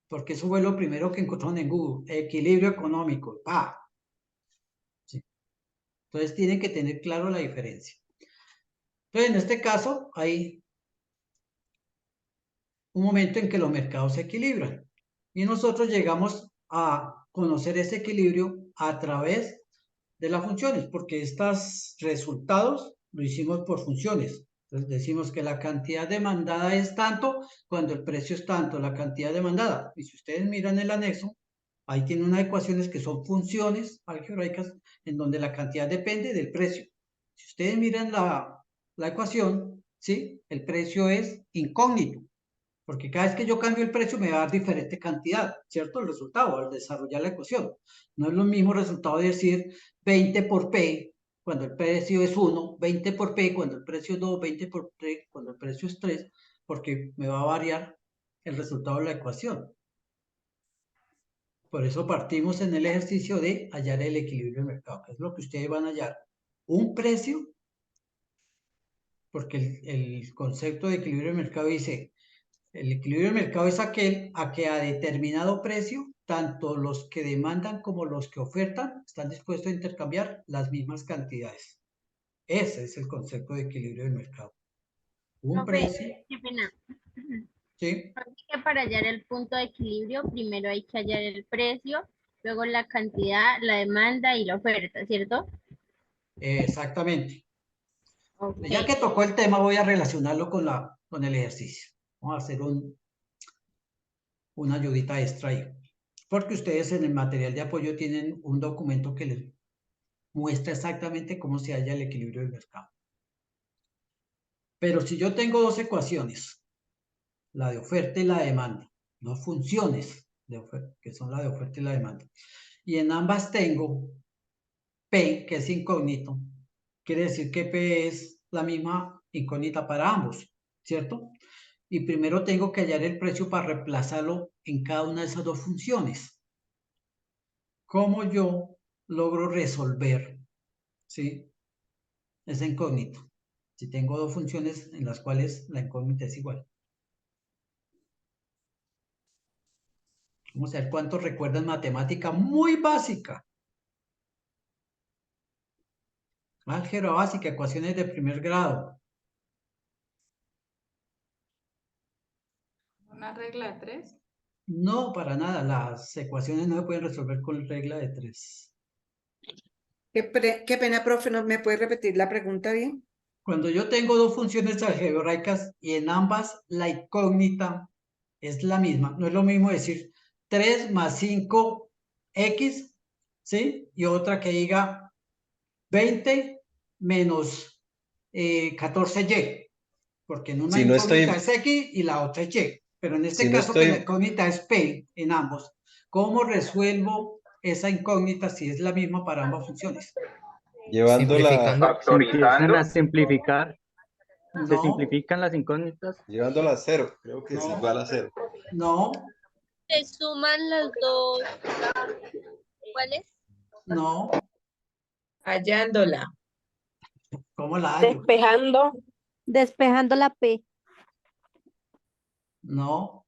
porque eso fue lo primero que encontraron en Google, equilibrio económico. Sí. Entonces tienen que tener claro la diferencia. Entonces en este caso hay un momento en que los mercados se equilibran y nosotros llegamos a conocer ese equilibrio a través de las funciones, porque estos resultados lo hicimos por funciones. Entonces decimos que la cantidad demandada es tanto cuando el precio es tanto, la cantidad demandada. Y si ustedes miran el anexo, ahí tiene unas ecuaciones que son funciones algebraicas en donde la cantidad depende del precio. Si ustedes miran la ecuación, ¿sí? El precio es incógnito, porque cada vez que yo cambio el precio me va a dar diferente cantidad, ¿cierto? El resultado al desarrollar la ecuación. No es lo mismo resultado de decir 20 por P cuando el precio es 1, 20 por P cuando el precio es 2, 20 por P cuando el precio es 3, porque me va a variar el resultado de la ecuación. Por eso partimos en el ejercicio de hallar el equilibrio del mercado, que es lo que ustedes van a hallar. Un precio, porque el concepto de equilibrio del mercado dice, el equilibrio del mercado es aquel a que a determinado precio, tanto los que demandan como los que ofertan están dispuestos a intercambiar las mismas cantidades. Ese es el concepto de equilibrio del mercado. Un precio. Qué pena. Sí. Que para hallar el punto de equilibrio, primero hay que hallar el precio, luego la cantidad, la demanda y la oferta, ¿cierto? Exactamente. Okay. Ya que tocó el tema, voy a relacionarlo con el ejercicio. Vamos a hacer una ayudita extra ahí. Porque ustedes en el material de apoyo tienen un documento que les muestra exactamente cómo se halla el equilibrio del mercado. Pero si yo tengo dos ecuaciones, la de oferta y la de demanda, dos funciones de oferta, que son la de oferta y la demanda, y en ambas tengo P, que es incógnito, quiere decir que P es la misma incógnita para ambos, ¿cierto? Y primero tengo que hallar el precio para reemplazarlo en cada una de esas dos funciones. ¿Cómo yo logro resolver, ¿sí? Esa incógnita? Si tengo dos funciones en las cuales la incógnita es igual. Vamos a ver cuántos recuerdan matemática muy básica. Álgebra básica, ecuaciones de primer grado. ¿Una regla de 3? No, para nada. Las ecuaciones no se pueden resolver con regla de 3. Qué pena, profe, ¿no me puede repetir la pregunta bien? Cuando yo tengo dos funciones algebraicas y en ambas la incógnita es la misma, no es lo mismo decir 3 más 5x, ¿sí? Y otra que diga 20 menos 14y, porque en una Si no incógnita estoy, es x y la otra es y, pero en este si no caso que la estoy incógnita es p en ambos, ¿cómo resuelvo esa incógnita si es la misma para ambas funciones? llevando la, Empiezan a simplificar, se No, simplifican las incógnitas. llevándola a cero, creo que es no, igual a cero. no, ¿Se suman las dos? ¿Cuáles? no. Hallándola. ¿Cómo la hallo? Despejando la P. No.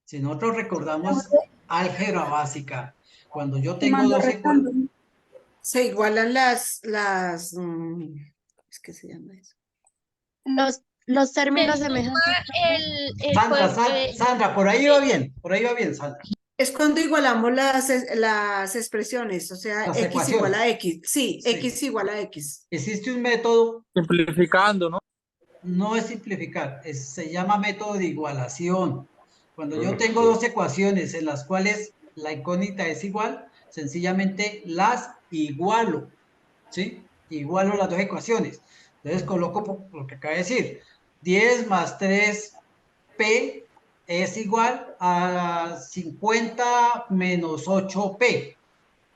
Si nosotros recordamos álgebra básica, cuando yo tengo dos ecuaciones, se igualan ¿es que se llama eso? Los términos semejantes. Sandra, por ahí va bien, Sandra. Es cuando igualamos las expresiones, o sea, Las x ecuaciones. igual a x. Sí, Sí. x igual a x. Existe un método. Simplificando, ¿no? No es simplificar, se llama método de igualación. Cuando yo tengo dos ecuaciones en las cuales la incógnita es igual, sencillamente las igualo, ¿sí? Igualo las dos ecuaciones. Entonces coloco lo que acaba de decir. 10 más 3p es igual a 50 menos 8p.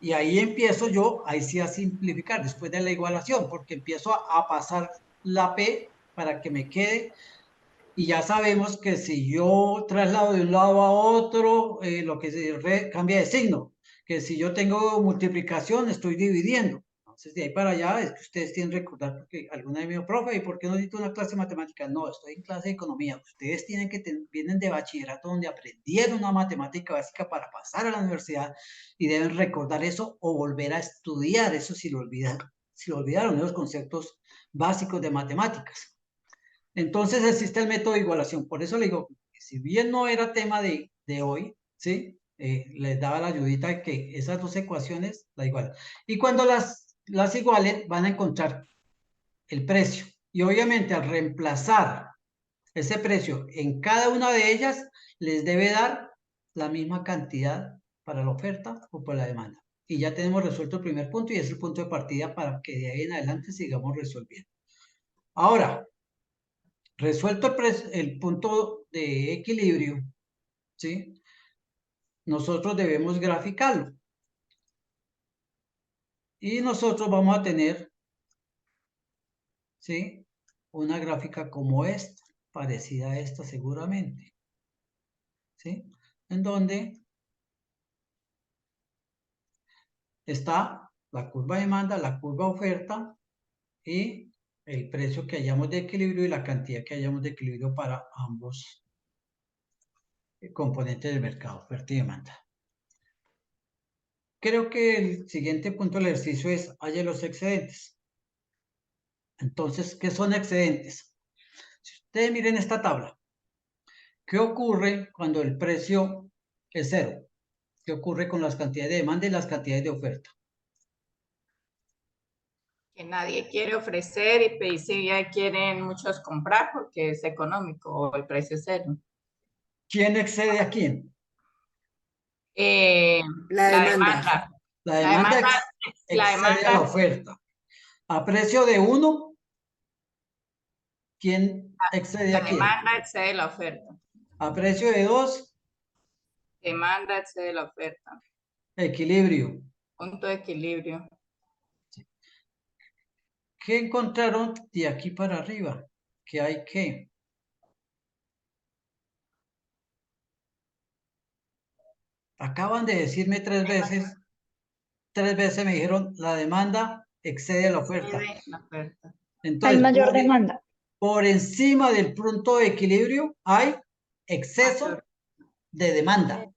Y ahí empiezo yo, ahí sí a simplificar después de la igualación, porque empiezo a pasar la p para que me quede. Y ya sabemos que si yo traslado de un lado a otro, lo que se cambia de signo. Que si yo tengo multiplicación, estoy dividiendo. Entonces, de ahí para allá es que ustedes tienen que recordar, porque alguna vez me dijo, profe, ¿y por qué no necesito una clase de matemáticas? No, estoy en clase de economía. Ustedes tienen que vienen de bachillerato donde aprendieron una matemática básica para pasar a la universidad y deben recordar eso o volver a estudiar eso si lo olvidaron esos conceptos básicos de matemáticas. Entonces existe el método de igualación. Por eso le digo, si bien no era tema de hoy, ¿sí? Les daba la ayudita de que esas dos ecuaciones la igualan. Y cuando las igualen, van a encontrar el precio. Y obviamente al reemplazar ese precio en cada una de ellas, les debe dar la misma cantidad para la oferta o para la demanda. Y ya tenemos resuelto el primer punto y es el punto de partida para que de ahí en adelante sigamos resolviendo. Ahora, resuelto el punto de equilibrio, ¿sí? Nosotros debemos graficarlo. Y nosotros vamos a tener, ¿sí?, una gráfica como esta, parecida a esta seguramente, ¿sí? En donde está la curva de demanda, la curva oferta y el precio que hayamos de equilibrio y la cantidad que hayamos de equilibrio para ambos componentes del mercado, oferta y demanda. Creo que el siguiente punto del ejercicio es halle los excedentes. Entonces, ¿qué son excedentes? Si ustedes miren esta tabla, ¿qué ocurre cuando el precio es cero? ¿Qué ocurre con las cantidades de demanda y las cantidades de oferta? Que nadie quiere ofrecer y pues, si ya quieren muchos comprar porque es económico o el precio es cero. ¿Quién excede a quién? La demanda. La demanda excede a la oferta. A precio de 1, ¿quién excede a quién? La demanda excede la oferta. A precio de 2, demanda excede la oferta. Equilibrio. Punto de equilibrio. ¿Qué encontraron de aquí para arriba? Que hay que acaban de decirme 3 veces me dijeron la demanda excede la oferta. Entonces, hay mayor demanda. Por encima del punto de equilibrio hay exceso de demanda.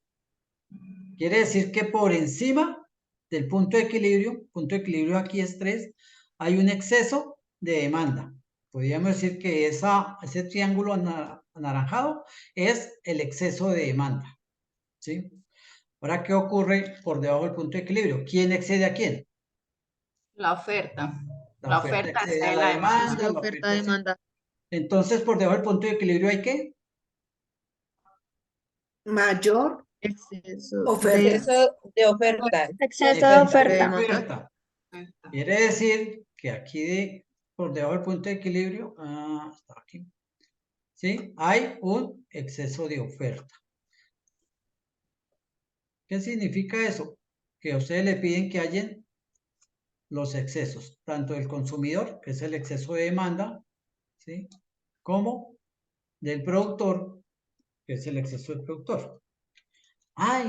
Quiere decir que por encima del punto de equilibrio aquí es 3, hay un exceso de demanda. Podríamos decir que ese triángulo anaranjado es el exceso de demanda, ¿sí? Ahora, ¿qué ocurre por debajo del punto de equilibrio? ¿Quién excede a quién? La oferta. La oferta excede a la demanda. La oferta demanda. Entonces, por debajo del punto de equilibrio hay ¿qué? Mayor oferta. Exceso de oferta. Exceso de oferta. Quiere decir que aquí por debajo del punto de equilibrio, está aquí, ¿sí? Hay un exceso de oferta. ¿Qué significa eso? Que a ustedes le piden que hayan los excesos, tanto del consumidor, que es el exceso de demanda, ¿sí?, como del productor, que es el exceso del productor.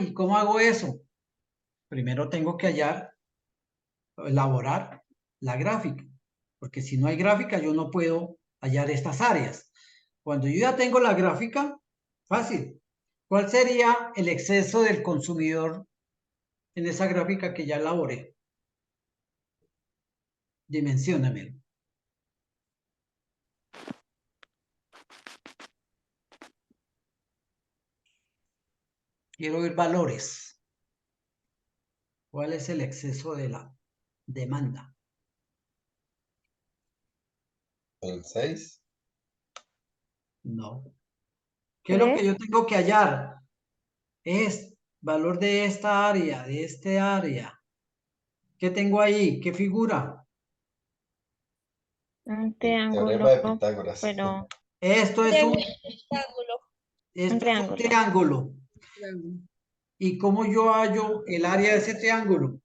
¿Y cómo hago eso? Primero tengo que elaborar la gráfica, porque si no hay gráfica yo no puedo hallar estas áreas. Cuando yo ya tengo la gráfica, fácil. ¿Cuál sería el exceso del consumidor en esa gráfica que ya elaboré? Dimensiónamelo. Quiero ver valores. ¿Cuál es el exceso de la demanda? ¿El 6? No. ¿Qué es lo que yo tengo que hallar? Es valor de esta área, de este área. ¿Qué tengo ahí? ¿Qué figura? Un Teorema de triángulo, Pitágoras. pero... Esto es un triángulo. triángulo. ¿Y cómo yo hallo el área de ese triángulo?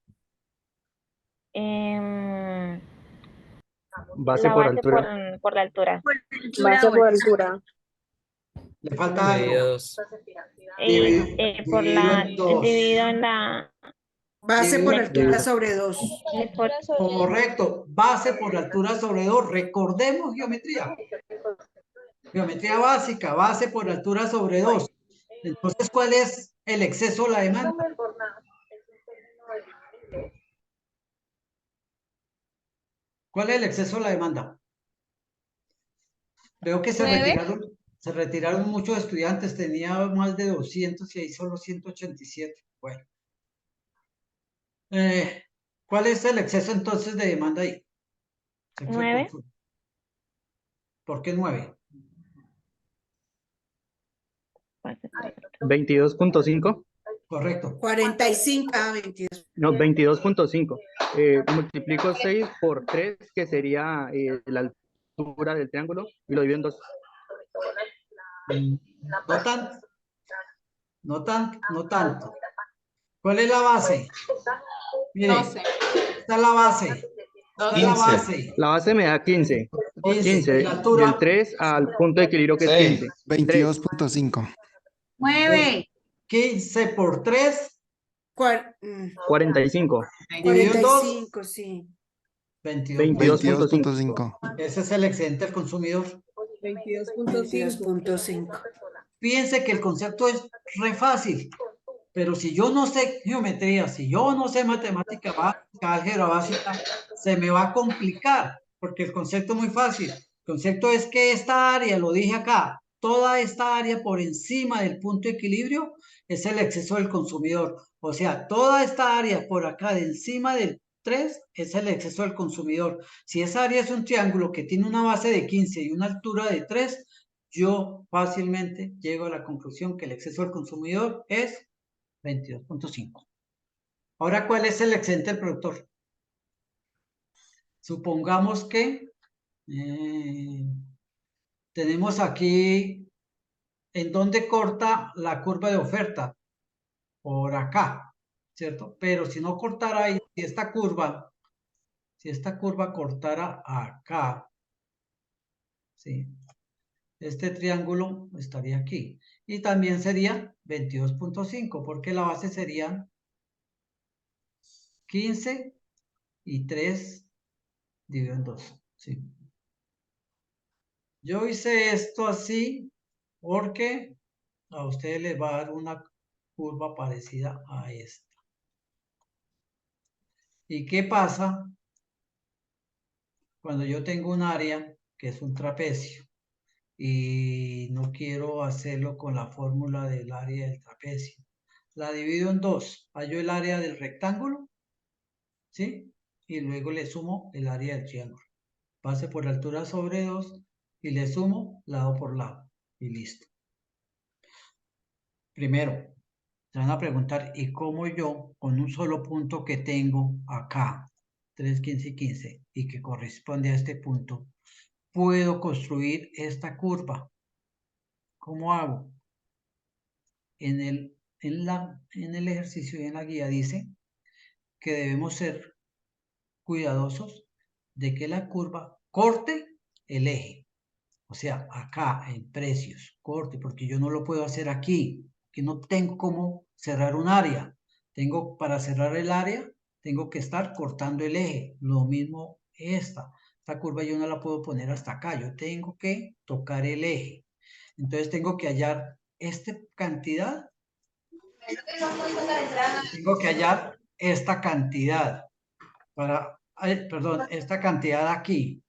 Base La por base altura. por la altura. Base por altura. Le falta algo. Por la dividido en la Base por altura sobre 2. Correcto. Base por altura sobre 2. Recordemos geometría. Geometría básica. Base por altura sobre 2. Entonces, ¿cuál es el exceso de la demanda? ¿Cuál es el exceso de la demanda? Veo que se retiraron muchos estudiantes, tenía más de 200 y ahí solo 187. Bueno. ¿Cuál es el exceso entonces de demanda ahí? 9. ¿Por qué 9? 22.5. Correcto. 45, 22. No, 22.5. Multiplico 6 por 3, que sería la altura del triángulo, y lo divido en 2. No tanto. No tanto. ¿Cuál es la base? Mire, 12. esta es la base. Esta es la 15. base. La base me da 15. 15. ¿Y la altura? Del 3 al punto de equilibrio, que es 15. 22.5. 9. 15 por 3. 45. Dividido en 2. 45, sí. 22.5. Ese es el excedente del consumidor. 22.5. Fíjense que el concepto es re fácil, pero si yo no sé geometría, si yo no sé matemática básica, álgebra básica, se me va a complicar, porque el concepto es muy fácil. El concepto es que esta área, lo dije acá, toda esta área por encima del punto de equilibrio es el exceso del consumidor. O sea, toda esta área por acá de encima del 3 es el exceso del consumidor. Si esa área es un triángulo que tiene una base de 15 y una altura de 3, yo fácilmente llego a la conclusión que el exceso del consumidor es 22.5. Ahora, ¿cuál es el excedente del productor? Supongamos que tenemos aquí, ¿en dónde corta la curva de oferta? Por acá, ¿cierto? Pero si no cortara ahí, si esta curva cortara acá, ¿sí? Este triángulo estaría aquí. Y también sería 22.5, porque la base sería 15 y 3 dividido en 2. ¿Sí? Yo hice esto así porque a ustedes les va a dar una curva parecida a esta. ¿Y qué pasa cuando yo tengo un área que es un trapecio y no quiero hacerlo con la fórmula del área del trapecio? La divido en 2. Hallo el área del rectángulo, ¿sí? Y luego le sumo el área del triángulo. Base por altura sobre 2 y le sumo lado por lado. Y listo. Primero, te van a preguntar, ¿y cómo yo, con un solo punto que tengo acá, 3, 15 y 15, y que corresponde a este punto, puedo construir esta curva? ¿Cómo hago? En el ejercicio y en la guía dice que debemos ser cuidadosos de que la curva corte el eje. O sea, acá en precios, corte, porque yo no lo puedo hacer aquí, que no tengo cómo cerrar un área. Para cerrar el área, tengo que estar cortando el eje. Lo mismo esta curva yo no la puedo poner hasta acá, yo tengo que tocar el eje. Entonces tengo que hallar esta cantidad. Tengo que hallar esta cantidad esta cantidad aquí,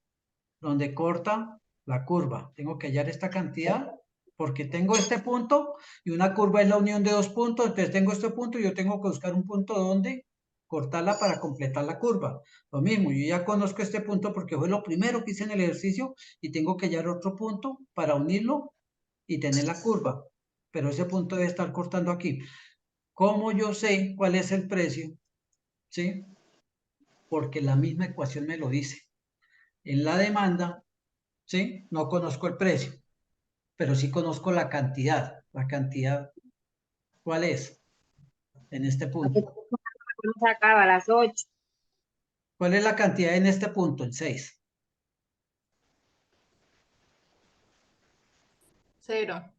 donde corta la curva. Tengo que hallar esta cantidad porque tengo este punto y una curva es la unión de dos puntos. Entonces tengo este punto y yo tengo que buscar un punto donde cortarla para completar la curva. Lo mismo, yo ya conozco este punto porque fue lo primero que hice en el ejercicio y tengo que hallar otro punto para unirlo y tener la curva. Pero ese punto debe estar cortando aquí. ¿Cómo yo sé cuál es el precio? ¿Sí? Porque la misma ecuación me lo dice. En la demanda, ¿sí? No conozco el precio, pero sí conozco la cantidad. La cantidad, ¿cuál es? En este punto. Se acaba a las 8. ¿Cuál es la cantidad en este punto? En 6. 0.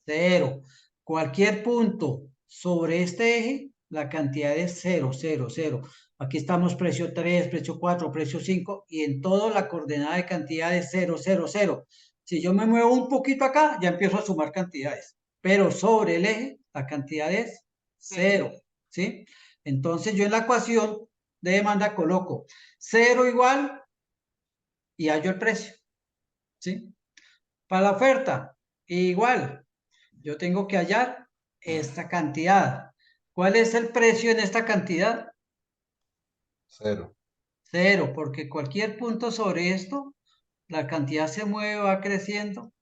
0. Cualquier punto sobre este eje, la cantidad es 0, 0, 0. Aquí estamos precio 3, precio 4, precio 5 y en todo la coordenada de cantidad es 0, 0, 0. Si yo me muevo un poquito acá, ya empiezo a sumar cantidades. Pero sobre el eje, la cantidad es 0, ¿sí? Entonces yo en la ecuación de demanda coloco 0 igual y hallo el precio, ¿sí? Para la oferta, igual. Yo tengo que hallar esta cantidad. ¿Cuál es el precio en esta cantidad? 0. 0, porque cualquier punto sobre esto, la cantidad se mueve, va creciendo,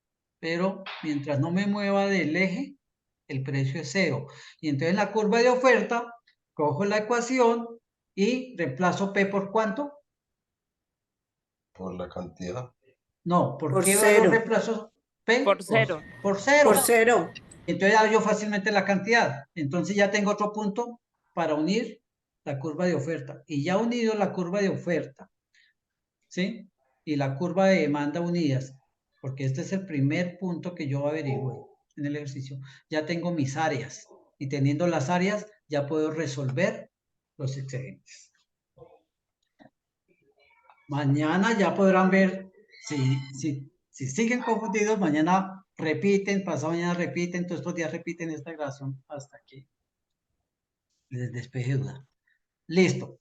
pero mientras no me mueva del eje, el precio es cero. Y entonces en la curva de oferta, cojo la ecuación y reemplazo P por ¿cuánto? Por la cantidad. No, ¿por Por qué valor cero. reemplazo P? Por cero. Por cero. Por cero. Entonces hallo fácilmente la cantidad. Entonces ya tengo otro punto para unir la curva de oferta. Y ya unido la curva de oferta, ¿sí? Y la curva de demanda unidas, porque este es el primer punto que yo averiguo en el ejercicio. Ya tengo mis áreas. Y teniendo las áreas, ya puedo resolver los excedentes. Mañana ya podrán ver, si siguen confundidos, mañana repiten, pasado mañana repiten, todos estos días repiten esta grabación hasta que les despeje duda. Listo.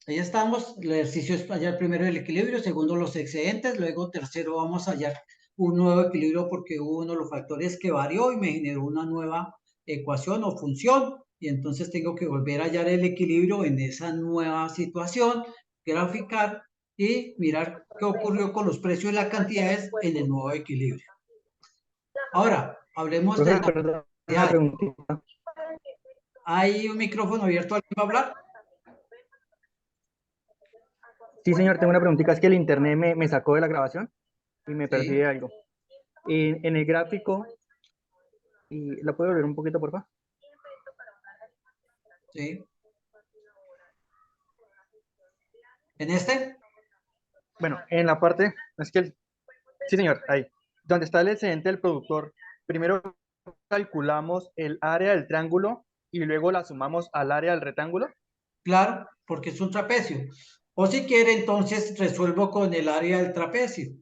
Ahí estamos. El ejercicio es hallar primero el equilibrio, segundo los excedentes, luego tercero vamos a hallar un nuevo equilibrio porque hubo uno de los factores que varió y me generó una nueva ecuación o función y entonces tengo que volver a hallar el equilibrio en esa nueva situación, graficar y mirar qué ocurrió con los precios y las cantidades en el nuevo equilibrio. Ahora, hablemos de Profe, perdón, una preguntita. ¿Hay un micrófono abierto? ¿Alguien va a hablar? Sí, señor, tengo una preguntita. Es que el internet me sacó de la grabación y me perdí de algo. En el gráfico, y ¿la puedo ver un poquito, por favor? Sí. ¿En este? Bueno, en la parte, es que, sí, señor, ahí. Donde está el excedente del productor, primero calculamos el área del triángulo y luego la sumamos al área del rectángulo. Claro, porque es un trapecio. O si quiere, entonces resuelvo con el área del trapecio.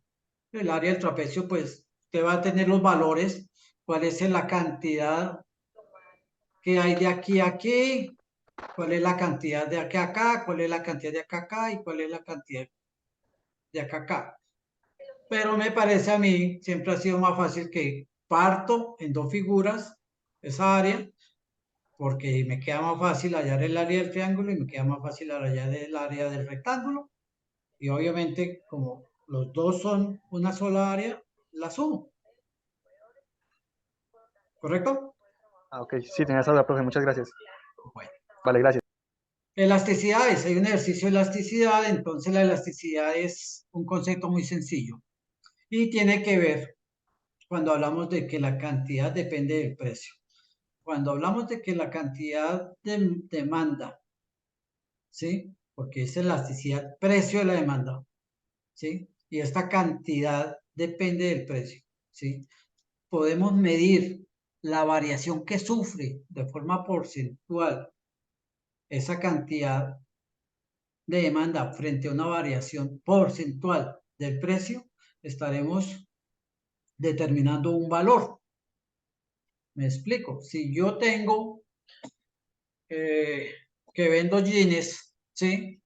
El área del trapecio, pues, usted va a tener los valores, cuál es la cantidad que hay de aquí a aquí, cuál es la cantidad de aquí a acá, cuál es la cantidad de acá a acá y cuál es la cantidad de acá a acá. Pero me parece a mí, siempre ha sido más fácil que parto en dos figuras esa área, porque me queda más fácil hallar el área del triángulo y me queda más fácil hallar el área del rectángulo. Y obviamente, como los dos son una sola área, la sumo. ¿Correcto? Ah, ok, sí, tenía esa duda, profe, muchas gracias. Bueno. Vale, gracias. Elasticidades, hay un ejercicio de elasticidad, entonces la elasticidad es un concepto muy sencillo y tiene que ver cuando hablamos de que la cantidad depende del precio. Cuando hablamos de que la cantidad de demanda, ¿sí? Porque es elasticidad, precio de la demanda, ¿sí? Y esta cantidad depende del precio, ¿sí? Podemos medir la variación que sufre de forma porcentual esa cantidad de demanda frente a una variación porcentual del precio, estaremos determinando un valor. Me explico. Si yo tengo que vendo jeans, ¿sí?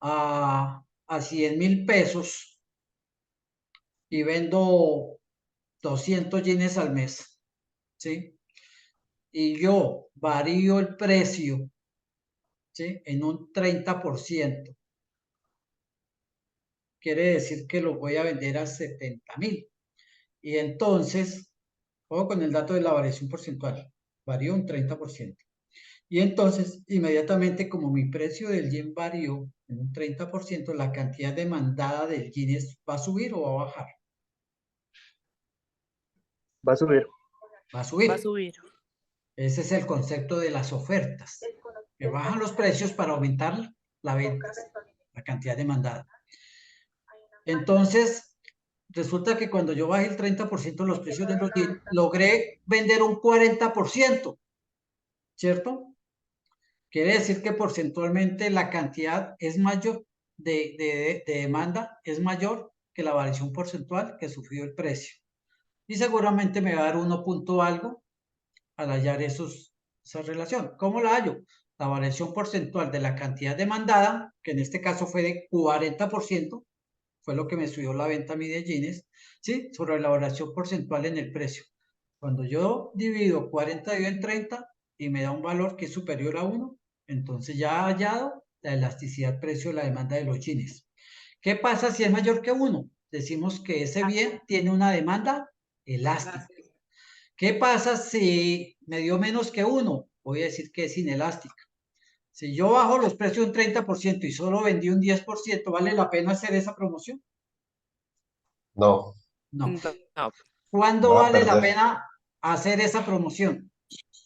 A 100.000 pesos y vendo 200 jeans al mes, ¿sí? Y yo varío el precio, ¿sí? En un 30%. Quiere decir que lo voy a vender a 70.000. Y entonces, ojo con el dato de la variación porcentual, varió un 30%. Y entonces, inmediatamente, como mi precio del yen varió en un 30%, la cantidad demandada del yen ¿va a subir o va a bajar? Va a subir. Va a subir. Va a subir. Ese es el concepto de las ofertas, que bajan los precios para aumentar la venta, la cantidad demandada. Entonces, resulta que cuando yo bajé el 30% los precios de los jeans, logré vender un 40%, ¿cierto? Quiere decir que porcentualmente la cantidad es mayor de demanda, es mayor que la variación porcentual que sufrió el precio. Y seguramente me va a dar 1 punto algo al hallar esa relación. ¿Cómo la hallo? La variación porcentual de la cantidad demandada, que en este caso fue de 40%, fue lo que me subió la venta a mí de jeans, ¿sí? Sobre la variación porcentual en el precio. Cuando yo divido 40 en 30 y me da un valor que es superior a 1, entonces ya ha hallado la elasticidad precio de la demanda de los jeans. ¿Qué pasa si es mayor que 1? decimos que ese bien tiene una demanda elástica. ¿Qué pasa si me dio menos que 1? Voy a decir que es inelástica. Si yo bajo los precios un 30% y solo vendí un 10%, ¿vale la pena hacer esa promoción? No, No. No. ¿Cuándo va a vale la perder. pena hacer esa promoción?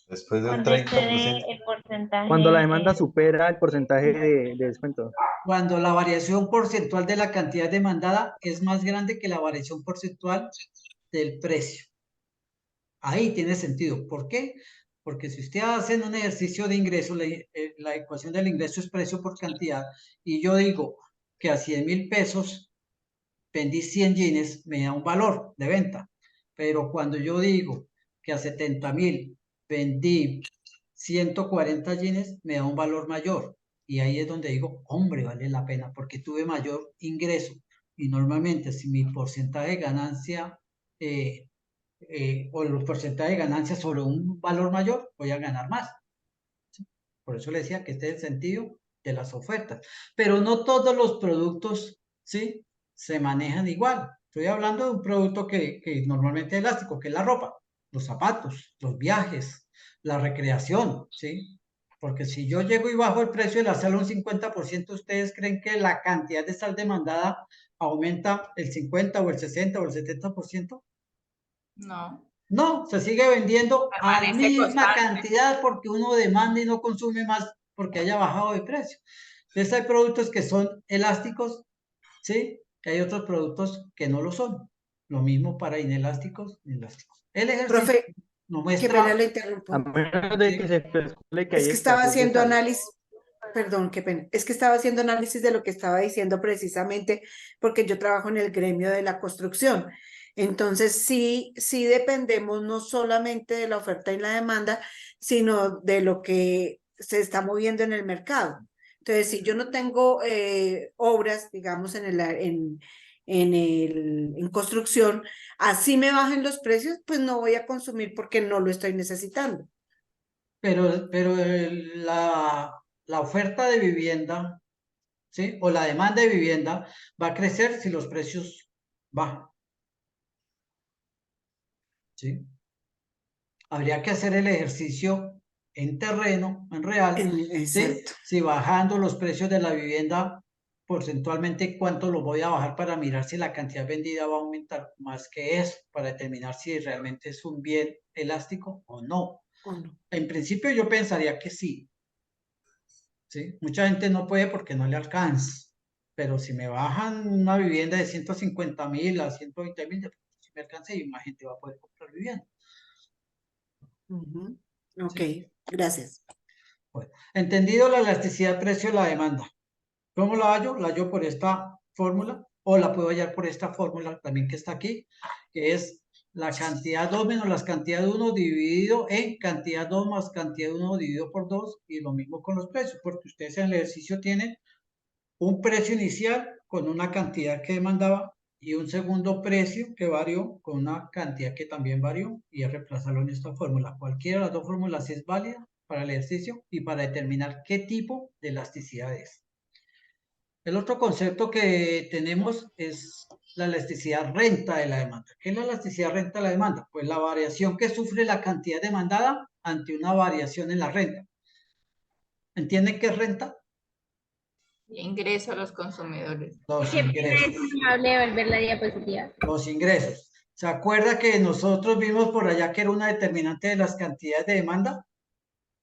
Después de un Cuando excede 30%. el porcentaje. Cuando la demanda supera el porcentaje de descuento. Cuando la variación porcentual de la cantidad demandada es más grande que la variación porcentual del precio. Ahí tiene sentido. ¿Por qué? Porque si usted hace un ejercicio de ingreso, la ecuación del ingreso es precio por cantidad, y yo digo que a 100.000 pesos vendí 100 jeans, me da un valor de venta. Pero cuando yo digo que a 70.000 vendí 140 jeans, me da un valor mayor. Y ahí es donde digo, hombre, vale la pena, porque tuve mayor ingreso. Y normalmente, si mi porcentaje de ganancia o el porcentaje de ganancia sobre un valor mayor, voy a ganar más. ¿Sí? Por eso le decía que este es el sentido de las ofertas. Pero no todos los productos, ¿sí?, se manejan igual. Estoy hablando de un producto que normalmente es elástico, que es la ropa, los zapatos, los viajes, la recreación, ¿sí? Porque si yo llego y bajo el precio de la sal un 50%, ¿ustedes creen que la cantidad de sal demandada aumenta el 50 o el 60 o el 70%? No. No, se sigue vendiendo a la Permanece misma constante. cantidad porque uno demanda y no consume más porque haya bajado de precio. Entonces hay productos que son elásticos, ¿sí? Y hay otros productos que no lo son. Lo mismo para inelásticos, inelásticos. El ejercicio Profe, nos qué pena muestra... le interrumpo. A menos de ¿sí? que se calcule que Es hay que estaba escasez de haciendo sal. análisis, perdón, qué pena. Es que estaba haciendo análisis de lo que estaba diciendo precisamente porque yo trabajo en el gremio de la construcción. Entonces, sí dependemos no solamente de la oferta y la demanda, sino de lo que se está moviendo en el mercado. Entonces, si yo no tengo obras, digamos, en construcción, así me bajen los precios, pues no voy a consumir porque no lo estoy necesitando. Pero la oferta de vivienda, ¿sí?, o la demanda de vivienda va a crecer si los precios bajan, ¿sí? Habría que hacer el ejercicio en terreno, en real, ¿sí? Exacto. Si bajando los precios de la vivienda porcentualmente, ¿cuánto lo voy a bajar para mirar si la cantidad vendida va a aumentar más que eso, para determinar si realmente es un bien elástico o no? ¿O no? En principio yo pensaría que sí, ¿sí? Mucha gente no puede porque no le alcanza, pero si me bajan una vivienda de 150.000 a 120.000, si me alcanza y más gente va a poder comprar vivienda. Ujú. Ok, ¿Sí? gracias. Bueno, entendido la elasticidad precio de la demanda. ¿Cómo la hallo? La hallo por esta fórmula, o la puedo hallar por esta fórmula también que está aquí, que es la cantidad 2 menos la cantidad 1 dividido en cantidad 2 más cantidad 1 dividido por 2, y lo mismo con los precios, porque ustedes en el ejercicio tienen un precio inicial con una cantidad que demandaba y un segundo precio que varió con una cantidad que también varió, y es reemplazarlo en esta fórmula. Cualquiera de las dos fórmulas es válida para el ejercicio y para determinar qué tipo de elasticidad es. El otro concepto que tenemos es la elasticidad renta de la demanda. ¿Qué es la elasticidad renta de la demanda? Pues la variación que sufre la cantidad demandada ante una variación en la renta. ¿Entienden qué es renta? Ingreso a los consumidores. Los ¿Qué ingresos. es amable de volver la diapositiva? Los ingresos. ¿Se acuerda que nosotros vimos por allá que era una determinante de las cantidades de demanda?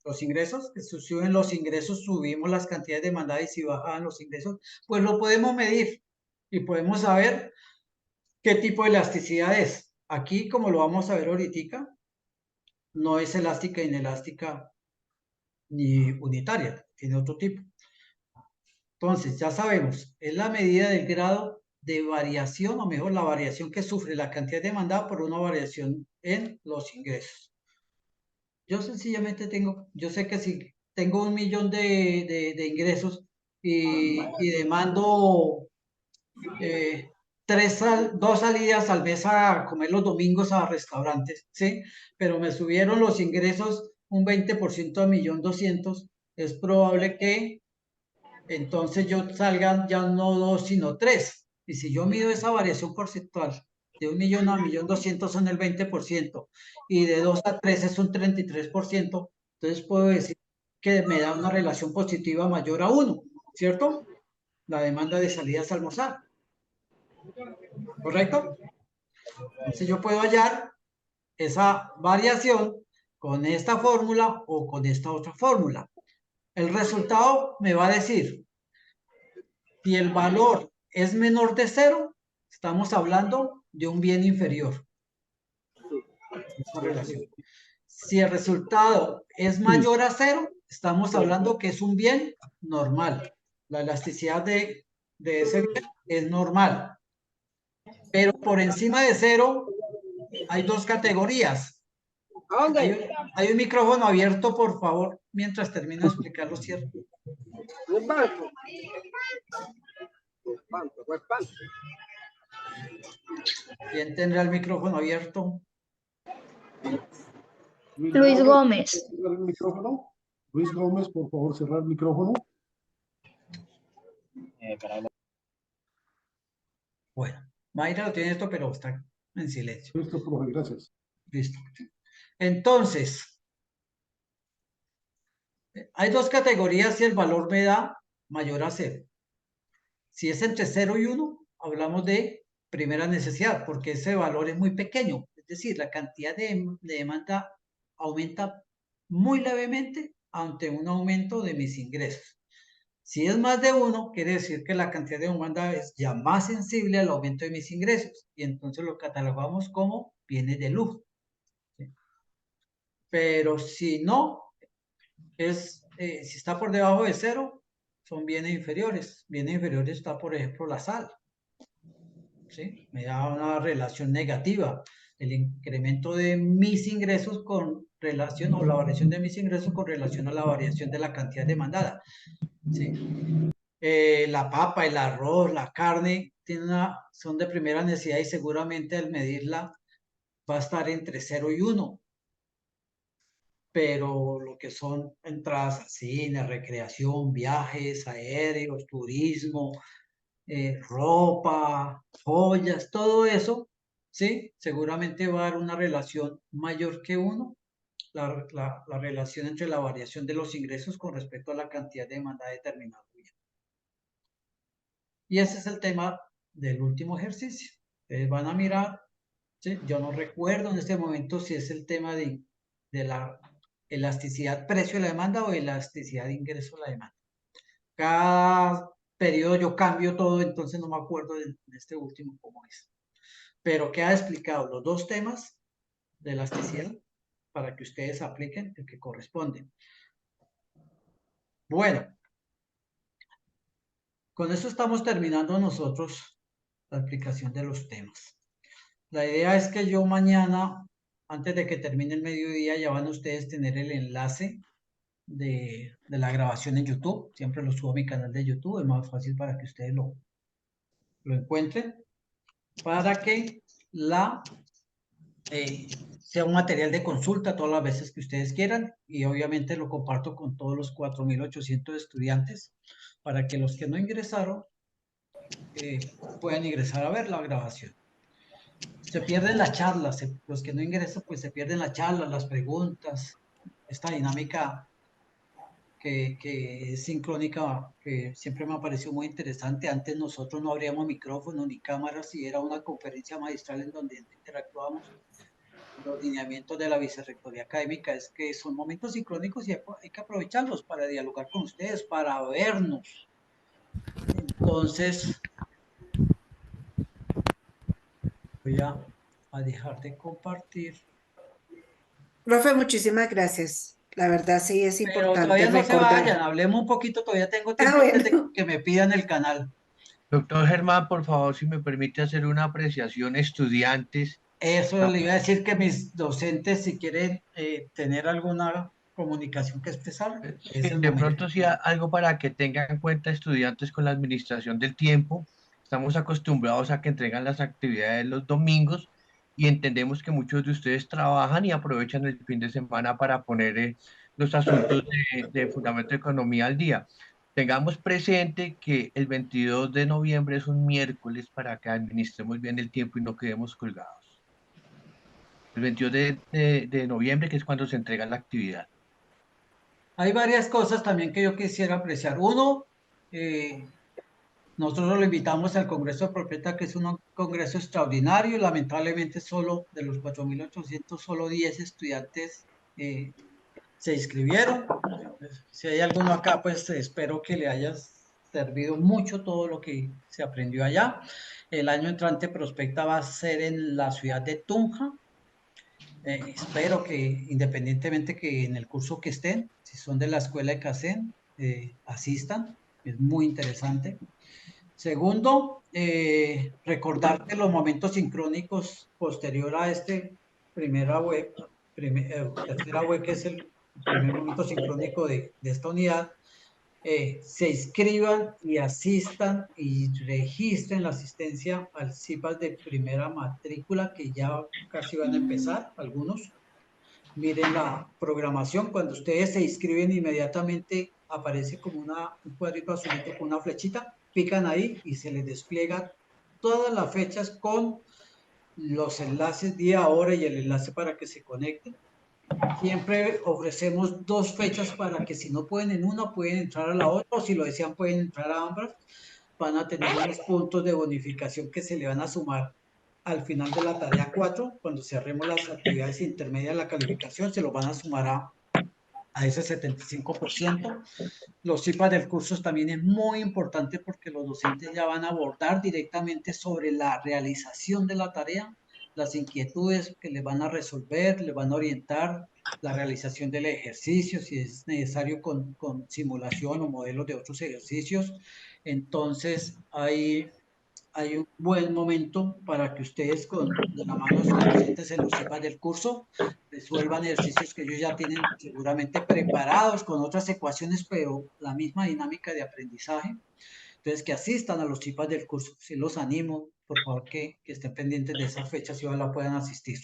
Los ingresos, que si suben los ingresos, subimos las cantidades demandadas, y si bajan los ingresos, pues lo podemos medir y podemos saber qué tipo de elasticidad es. Aquí, como lo vamos a ver ahorita, no es elástica, inelástica ni unitaria, tiene otro tipo. Entonces, ya sabemos, es la medida del grado de variación, o mejor, la variación que sufre la cantidad demandada por una variación en los ingresos. Yo sencillamente yo sé que si tengo 1.000.000 de ingresos y demando 2 salidas al mes a comer los domingos a restaurantes, ¿sí? Pero me subieron los ingresos un 20% a 1.200.000, es probable que entonces yo salga ya no 2, sino 3, Y si yo mido esa variación porcentual de 1.000.000 a 1.200.000 son el 20%, y de 2 a 3 es un 33%, entonces puedo decir que me da una relación positiva mayor a 1, ¿cierto? La demanda de salidas a almorzar. ¿Correcto? Entonces yo puedo hallar esa variación con esta fórmula o con esta otra fórmula. El resultado me va a decir, si el valor es menor de 0, estamos hablando de un bien inferior. Esa relación. Si el resultado es mayor a 0, estamos hablando que es un bien normal. La elasticidad de ese bien es normal. Pero por encima de 0 hay dos categorías. Hay un micrófono abierto, por favor, mientras termino de explicarlo, cierto. ¿Quién tendrá el micrófono abierto? Luis Gómez. ¿Cerrar el micrófono? Luis Gómez, por favor, cerrar el micrófono. Bueno, Mayra lo tiene esto, pero está en silencio. Listo, profe, gracias. Listo. Entonces, hay dos categorías si el valor me da mayor a 0. Si es entre 0 y 1, hablamos de primera necesidad, porque ese valor es muy pequeño. Es decir, la cantidad de demanda aumenta muy levemente ante un aumento de mis ingresos. Si es más de 1, quiere decir que la cantidad de demanda es ya más sensible al aumento de mis ingresos, y entonces lo catalogamos como bienes de lujo. ¿Sí? Pero si no, si está por debajo de 0, son bienes inferiores. Bienes inferiores está, por ejemplo, la sal. ¿Sí? Me da una relación negativa. El incremento de mis ingresos con relación, o la variación de mis ingresos con relación a la variación de la cantidad demandada. ¿Sí? La papa, el arroz, la carne, son de primera necesidad y seguramente al medirla va a estar entre 0 y 1. Pero lo que son entradas a cine, recreación, viajes aéreos, turismo, ropa, joyas, todo eso, ¿sí? Seguramente va a dar una relación mayor que 1, la relación entre la variación de los ingresos con respecto a la cantidad de demanda determinada. Y ese es el tema del último ejercicio. Ustedes van a mirar, ¿sí? Yo no recuerdo en este momento si es el tema de la elasticidad precio de la demanda o elasticidad de ingreso de la demanda. Cada periodo yo cambio todo, entonces no me acuerdo de este último cómo es. Pero queda explicado los dos temas de elasticidad para que ustedes apliquen el que corresponde. Bueno, con eso estamos terminando nosotros la aplicación de los temas. La idea es que yo mañana, antes de que termine el mediodía, ya van ustedes a tener el enlace de la grabación en YouTube. Siempre lo subo a mi canal de YouTube, es más fácil para que ustedes lo encuentren, para que sea un material de consulta todas las veces que ustedes quieran, y obviamente lo comparto con todos los 4.800 estudiantes para que los que no ingresaron puedan ingresar a ver la grabación. Se pierden las charlas, los que no ingresan pues se pierden las charlas, las preguntas, esta dinámica que es sincrónica, que siempre me ha parecido muy interesante. Antes nosotros no abríamos micrófono ni cámaras y era una conferencia magistral en donde interactuábamos. Los lineamientos de la Vicerrectoría Académica es que son momentos sincrónicos y hay que aprovecharlos para dialogar con ustedes, para vernos. Entonces, voy a dejar de compartir. Profe, muchísimas gracias. La verdad sí es Pero importante todavía no se recordar. vayan, hablemos un poquito, todavía tengo tiempo antes de que me pidan el canal. Doctor Germán, por favor, si me permite hacer una apreciación, estudiantes. Eso le iba a decir, que mis docentes, si quieren tener alguna comunicación que expresar, De pronto sí algo para que tengan en cuenta, estudiantes, con la administración del tiempo. Estamos acostumbrados a que entregan las actividades los domingos y entendemos que muchos de ustedes trabajan y aprovechan el fin de semana para poner los asuntos de fundamento de economía al día. tengamos presente que el 22 de noviembre es un miércoles para que administremos bien el tiempo y no quedemos colgados. El 22 de noviembre, que es cuando se entrega la actividad. Hay varias cosas también que yo quisiera apreciar. Uno, nosotros lo invitamos al Congreso de Propiedad, que es un congreso extraordinario. Lamentablemente, solo de los 4.800, solo 10 estudiantes se inscribieron. Si hay alguno acá, pues espero que le haya servido mucho todo lo que se aprendió allá. El año entrante Prospecta va a ser en la ciudad de Tunja. Espero que independientemente que en el curso que estén, si son de la escuela de CACEN, asistan. Es muy interesante. Segundo, recordar que los momentos sincrónicos posterior a tercera web, que es el primer momento sincrónico de esta unidad, se inscriban y asistan y registren la asistencia al CIPAS de primera matrícula, que ya casi van a empezar algunos. Miren la programación, cuando ustedes se inscriben inmediatamente aparece como un cuadrito azulito con una flechita, pican ahí y se les despliega todas las fechas con los enlaces día, hora y el enlace para que se conecten. Siempre ofrecemos 2 fechas para que si no pueden en una, pueden entrar a la otra, o si lo desean pueden entrar a ambas. Van a tener unos puntos de bonificación que se le van a sumar al final de la tarea 4, cuando cerremos las actividades intermedias de la calificación, se lo van a sumar a ese 75%. Los CIPAS del curso también es muy importante porque los docentes ya van a abordar directamente sobre la realización de la tarea, las inquietudes que les van a resolver, les van a orientar la realización del ejercicio, si es necesario con simulación o modelos de otros ejercicios. Entonces, hay un buen momento para que ustedes de la mano de sus docentes en los CIPAS del curso resuelvan ejercicios que ellos ya tienen seguramente preparados con otras ecuaciones, pero la misma dinámica de aprendizaje. Entonces, que asistan a los CIPAS del curso. Si los animo, por favor, que estén pendientes de esa fecha, si ojalá puedan asistir.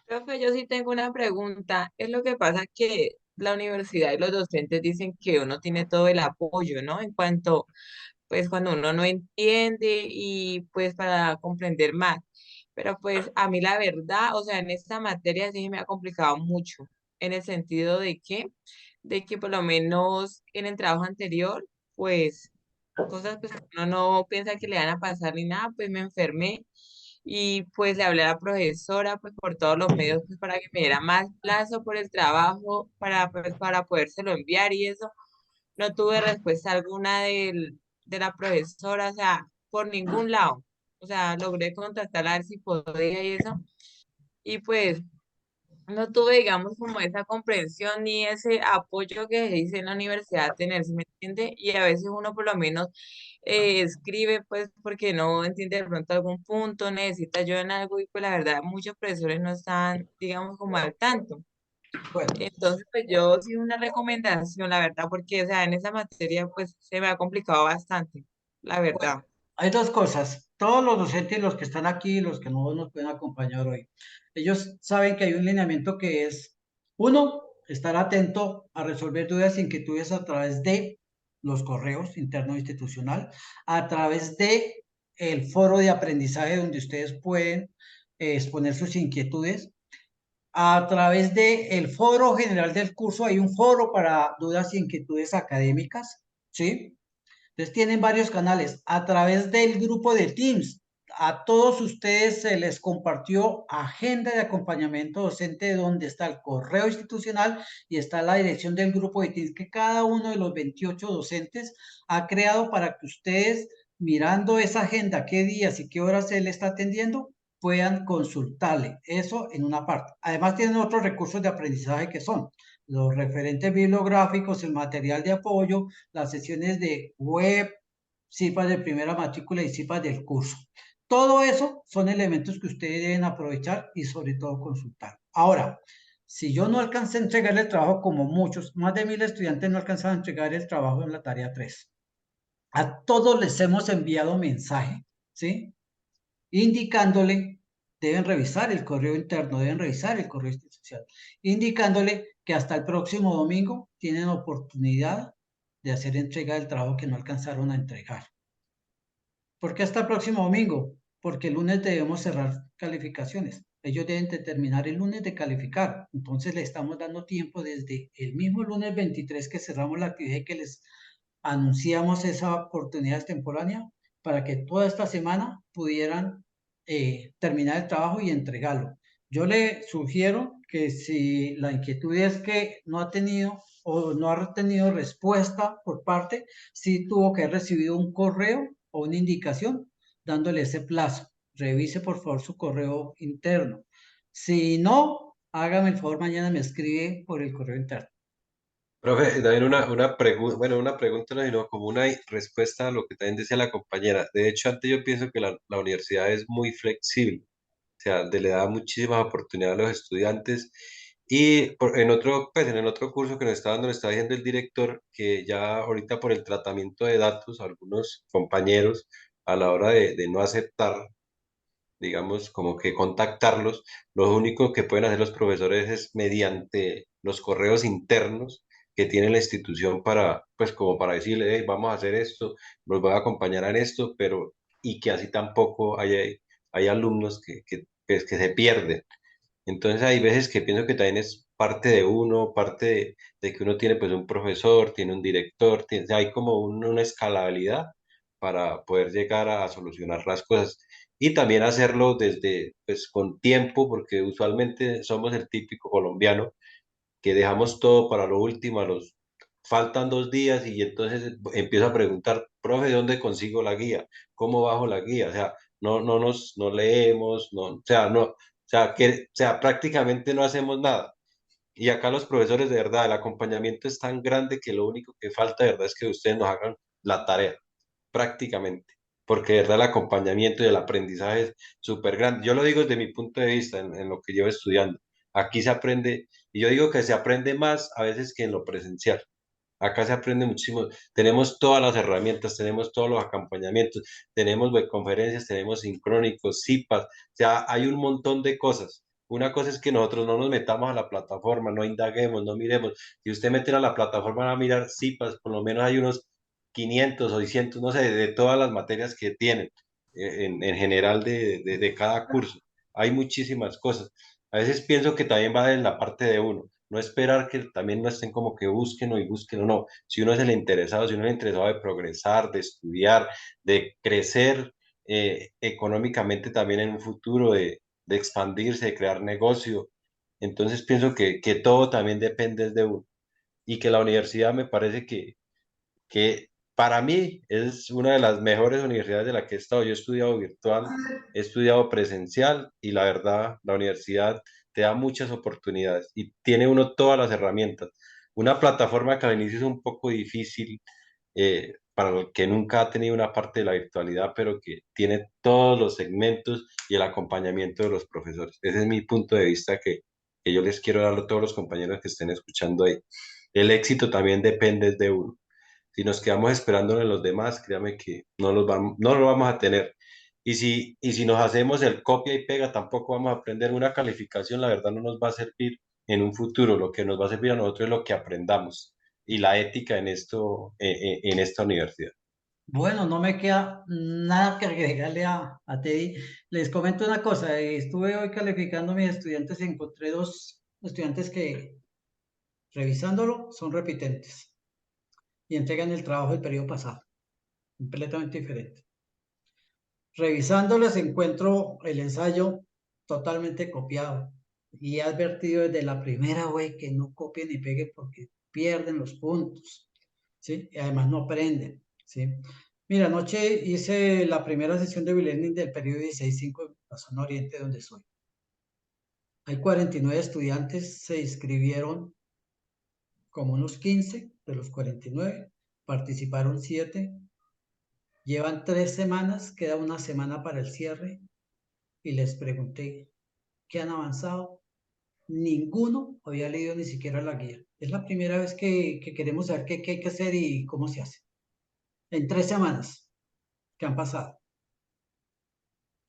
Profe, yo sí tengo una pregunta. Es lo que pasa que la universidad y los docentes dicen que uno tiene todo el apoyo, ¿no? En cuanto, pues, cuando uno no entiende y pues para comprender más. Pero pues a mí la verdad, o sea, en esta materia sí me ha complicado mucho, en el sentido de que por lo menos en el trabajo anterior, pues, cosas pues que uno no piensa que le van a pasar ni nada, pues me enfermé y pues le hablé a la profesora pues por todos los medios pues para que me diera más plazo por el trabajo pues, para podérselo enviar y eso. No tuve respuesta alguna de la profesora, o sea, por ningún lado. O sea, logré contactarla a ver si podía y eso. Y pues no tuve, digamos, como esa comprensión ni ese apoyo que se dice en la universidad tener, ¿sí me entiende? Y a veces uno por lo menos escribe, pues, porque no entiende de pronto algún punto, necesita ayuda en algo, y pues la verdad, muchos profesores no están, digamos, como al tanto. Bueno, Entonces, pues yo sí una recomendación, la verdad, porque, o sea, en esa materia, pues, se me ha complicado bastante, la verdad. Hay 2 cosas. Todos los docentes, los que están aquí, los que no nos pueden acompañar hoy, ellos saben que hay un lineamiento que es, 1, estar atento a resolver dudas e inquietudes a través de los correos interno institucional, a través de el foro de aprendizaje donde ustedes pueden exponer sus inquietudes, a través de el foro general del curso. Hay un foro para dudas e inquietudes académicas, ¿sí? Entonces tienen varios canales. A través del grupo de Teams, a todos ustedes se les compartió agenda de acompañamiento docente donde está el correo institucional y está la dirección del grupo de Teams que cada uno de los 28 docentes ha creado para que ustedes, mirando esa agenda, qué días y qué horas se le está atendiendo, puedan consultarle. Eso en una parte. Además tienen otros recursos de aprendizaje que son los referentes bibliográficos, el material de apoyo, las sesiones de web, CIPAS de primera matrícula y CIPAS del curso. Todo eso son elementos que ustedes deben aprovechar y sobre todo consultar. Ahora, si yo no alcancé a entregar el trabajo, como muchos, más de 1000 estudiantes no alcanzaron a entregar el trabajo en la tarea 3. A todos les hemos enviado mensaje, ¿sí? Indicándole, deben revisar el correo interno, deben revisar el correo institucional, indicándole que hasta el próximo domingo tienen oportunidad de hacer entrega del trabajo que no alcanzaron a entregar. ¿Por qué hasta el próximo domingo? Porque el lunes debemos cerrar calificaciones. Ellos deben determinar el lunes de calificar. Entonces le estamos dando tiempo desde el mismo lunes 23 que cerramos la actividad y que les anunciamos esa oportunidad extemporánea para que toda esta semana pudieran terminar el trabajo y entregarlo. Yo le sugiero que si la inquietud es que no ha tenido o no ha tenido respuesta por parte, sí tuvo que haber recibido un correo o una indicación dándole ese plazo. Revise por favor su correo interno. Si no, hágame el favor, mañana me escribe por el correo interno. Profe, también una pregunta, bueno, una pregunta no, sino como una respuesta a lo que también decía la compañera. De hecho, antes yo pienso que la universidad es muy flexible, o sea, le da muchísimas oportunidades a los estudiantes. Y en otro, pues, en el otro curso que nos está dando, nos está diciendo el director que ya ahorita por el tratamiento de datos, algunos compañeros a la hora de no aceptar, digamos, como que contactarlos, lo único que pueden hacer los profesores es mediante los correos internos que tiene la institución para, pues como para decirle, "Hey, vamos a hacer esto, los voy a acompañar en esto", pero y que así tampoco hay alumnos pues, que se pierden. Entonces hay veces que pienso que también es parte de uno, parte de que uno tiene pues un profesor, tiene un director, hay como una escalabilidad para poder llegar a solucionar las cosas y también hacerlo desde pues con tiempo, porque usualmente somos el típico colombiano que dejamos todo para lo último, faltan 2 días y entonces empiezo a preguntar, profe, ¿dónde consigo la guía? ¿Cómo bajo la guía? O sea, no leemos, no, o sea, no, o sea, prácticamente no hacemos nada. Y acá los profesores, de verdad, el acompañamiento es tan grande que lo único que falta, de verdad, es que ustedes nos hagan la tarea, prácticamente, porque de verdad el acompañamiento y el aprendizaje es súper grande. Yo lo digo desde mi punto de vista, en lo que llevo estudiando. Aquí se aprende, y yo digo que se aprende más a veces que en lo presencial. Acá se aprende muchísimo. Tenemos todas las herramientas, tenemos todos los acompañamientos, tenemos webconferencias, tenemos sincrónicos, CIPAS, o sea, hay un montón de cosas. Una cosa es que nosotros no nos metamos a la plataforma, no indaguemos, no miremos. Si usted mete a la plataforma va a mirar CIPAS, por lo menos hay unos 500 o 600, no sé, de todas las materias que tienen en general de cada curso. Hay muchísimas cosas. A veces pienso que también va en la parte de uno. No esperar que también no estén como que busquen y busquen o no. Si uno es el interesado, si uno es el interesado de progresar, de estudiar, de crecer económicamente también en un futuro, de expandirse, de crear negocio. Entonces pienso que todo también depende de uno. Y que la universidad me parece que para mí es una de las mejores universidades de la que he estado. Yo he estudiado virtual, he estudiado presencial y la verdad, la universidad te da muchas oportunidades y tiene uno todas las herramientas. Una plataforma que al inicio es un poco difícil para el que nunca ha tenido una parte de la virtualidad, pero que tiene todos los segmentos y el acompañamiento de los profesores. Ese es mi punto de vista que yo les quiero dar a todos los compañeros que estén escuchando ahí. El éxito también depende de uno. Si nos quedamos esperando en los demás, créame que no lo vamos a tener. Y si nos hacemos el copia y pega, tampoco vamos a aprender una calificación, la verdad no nos va a servir en un futuro. Lo que nos va a servir a nosotros es lo que aprendamos y la ética en esto, en esta universidad. Bueno, no me queda nada que agregarle a Teddy. Les comento una cosa, estuve hoy calificando a mis estudiantes y encontré 2 estudiantes que, revisándolo, son repitentes y entregan el trabajo del periodo pasado, completamente diferente. Revisándolos encuentro el ensayo totalmente copiado y he advertido desde la primera vez que no copien ni peguen porque pierden los puntos, ¿sí? Y además no aprenden, ¿sí? Mira, anoche hice la primera sesión de e-learning del periodo 16-5 en la zona oriente donde soy. Hay 49 estudiantes, se inscribieron como unos 15 de los 49, participaron 7, llevan 3 semanas, queda una semana para el cierre y les pregunté qué han avanzado. Ninguno había leído ni siquiera la guía. Es la primera vez que queremos saber qué hay que hacer y cómo se hace. En 3 semanas que han pasado.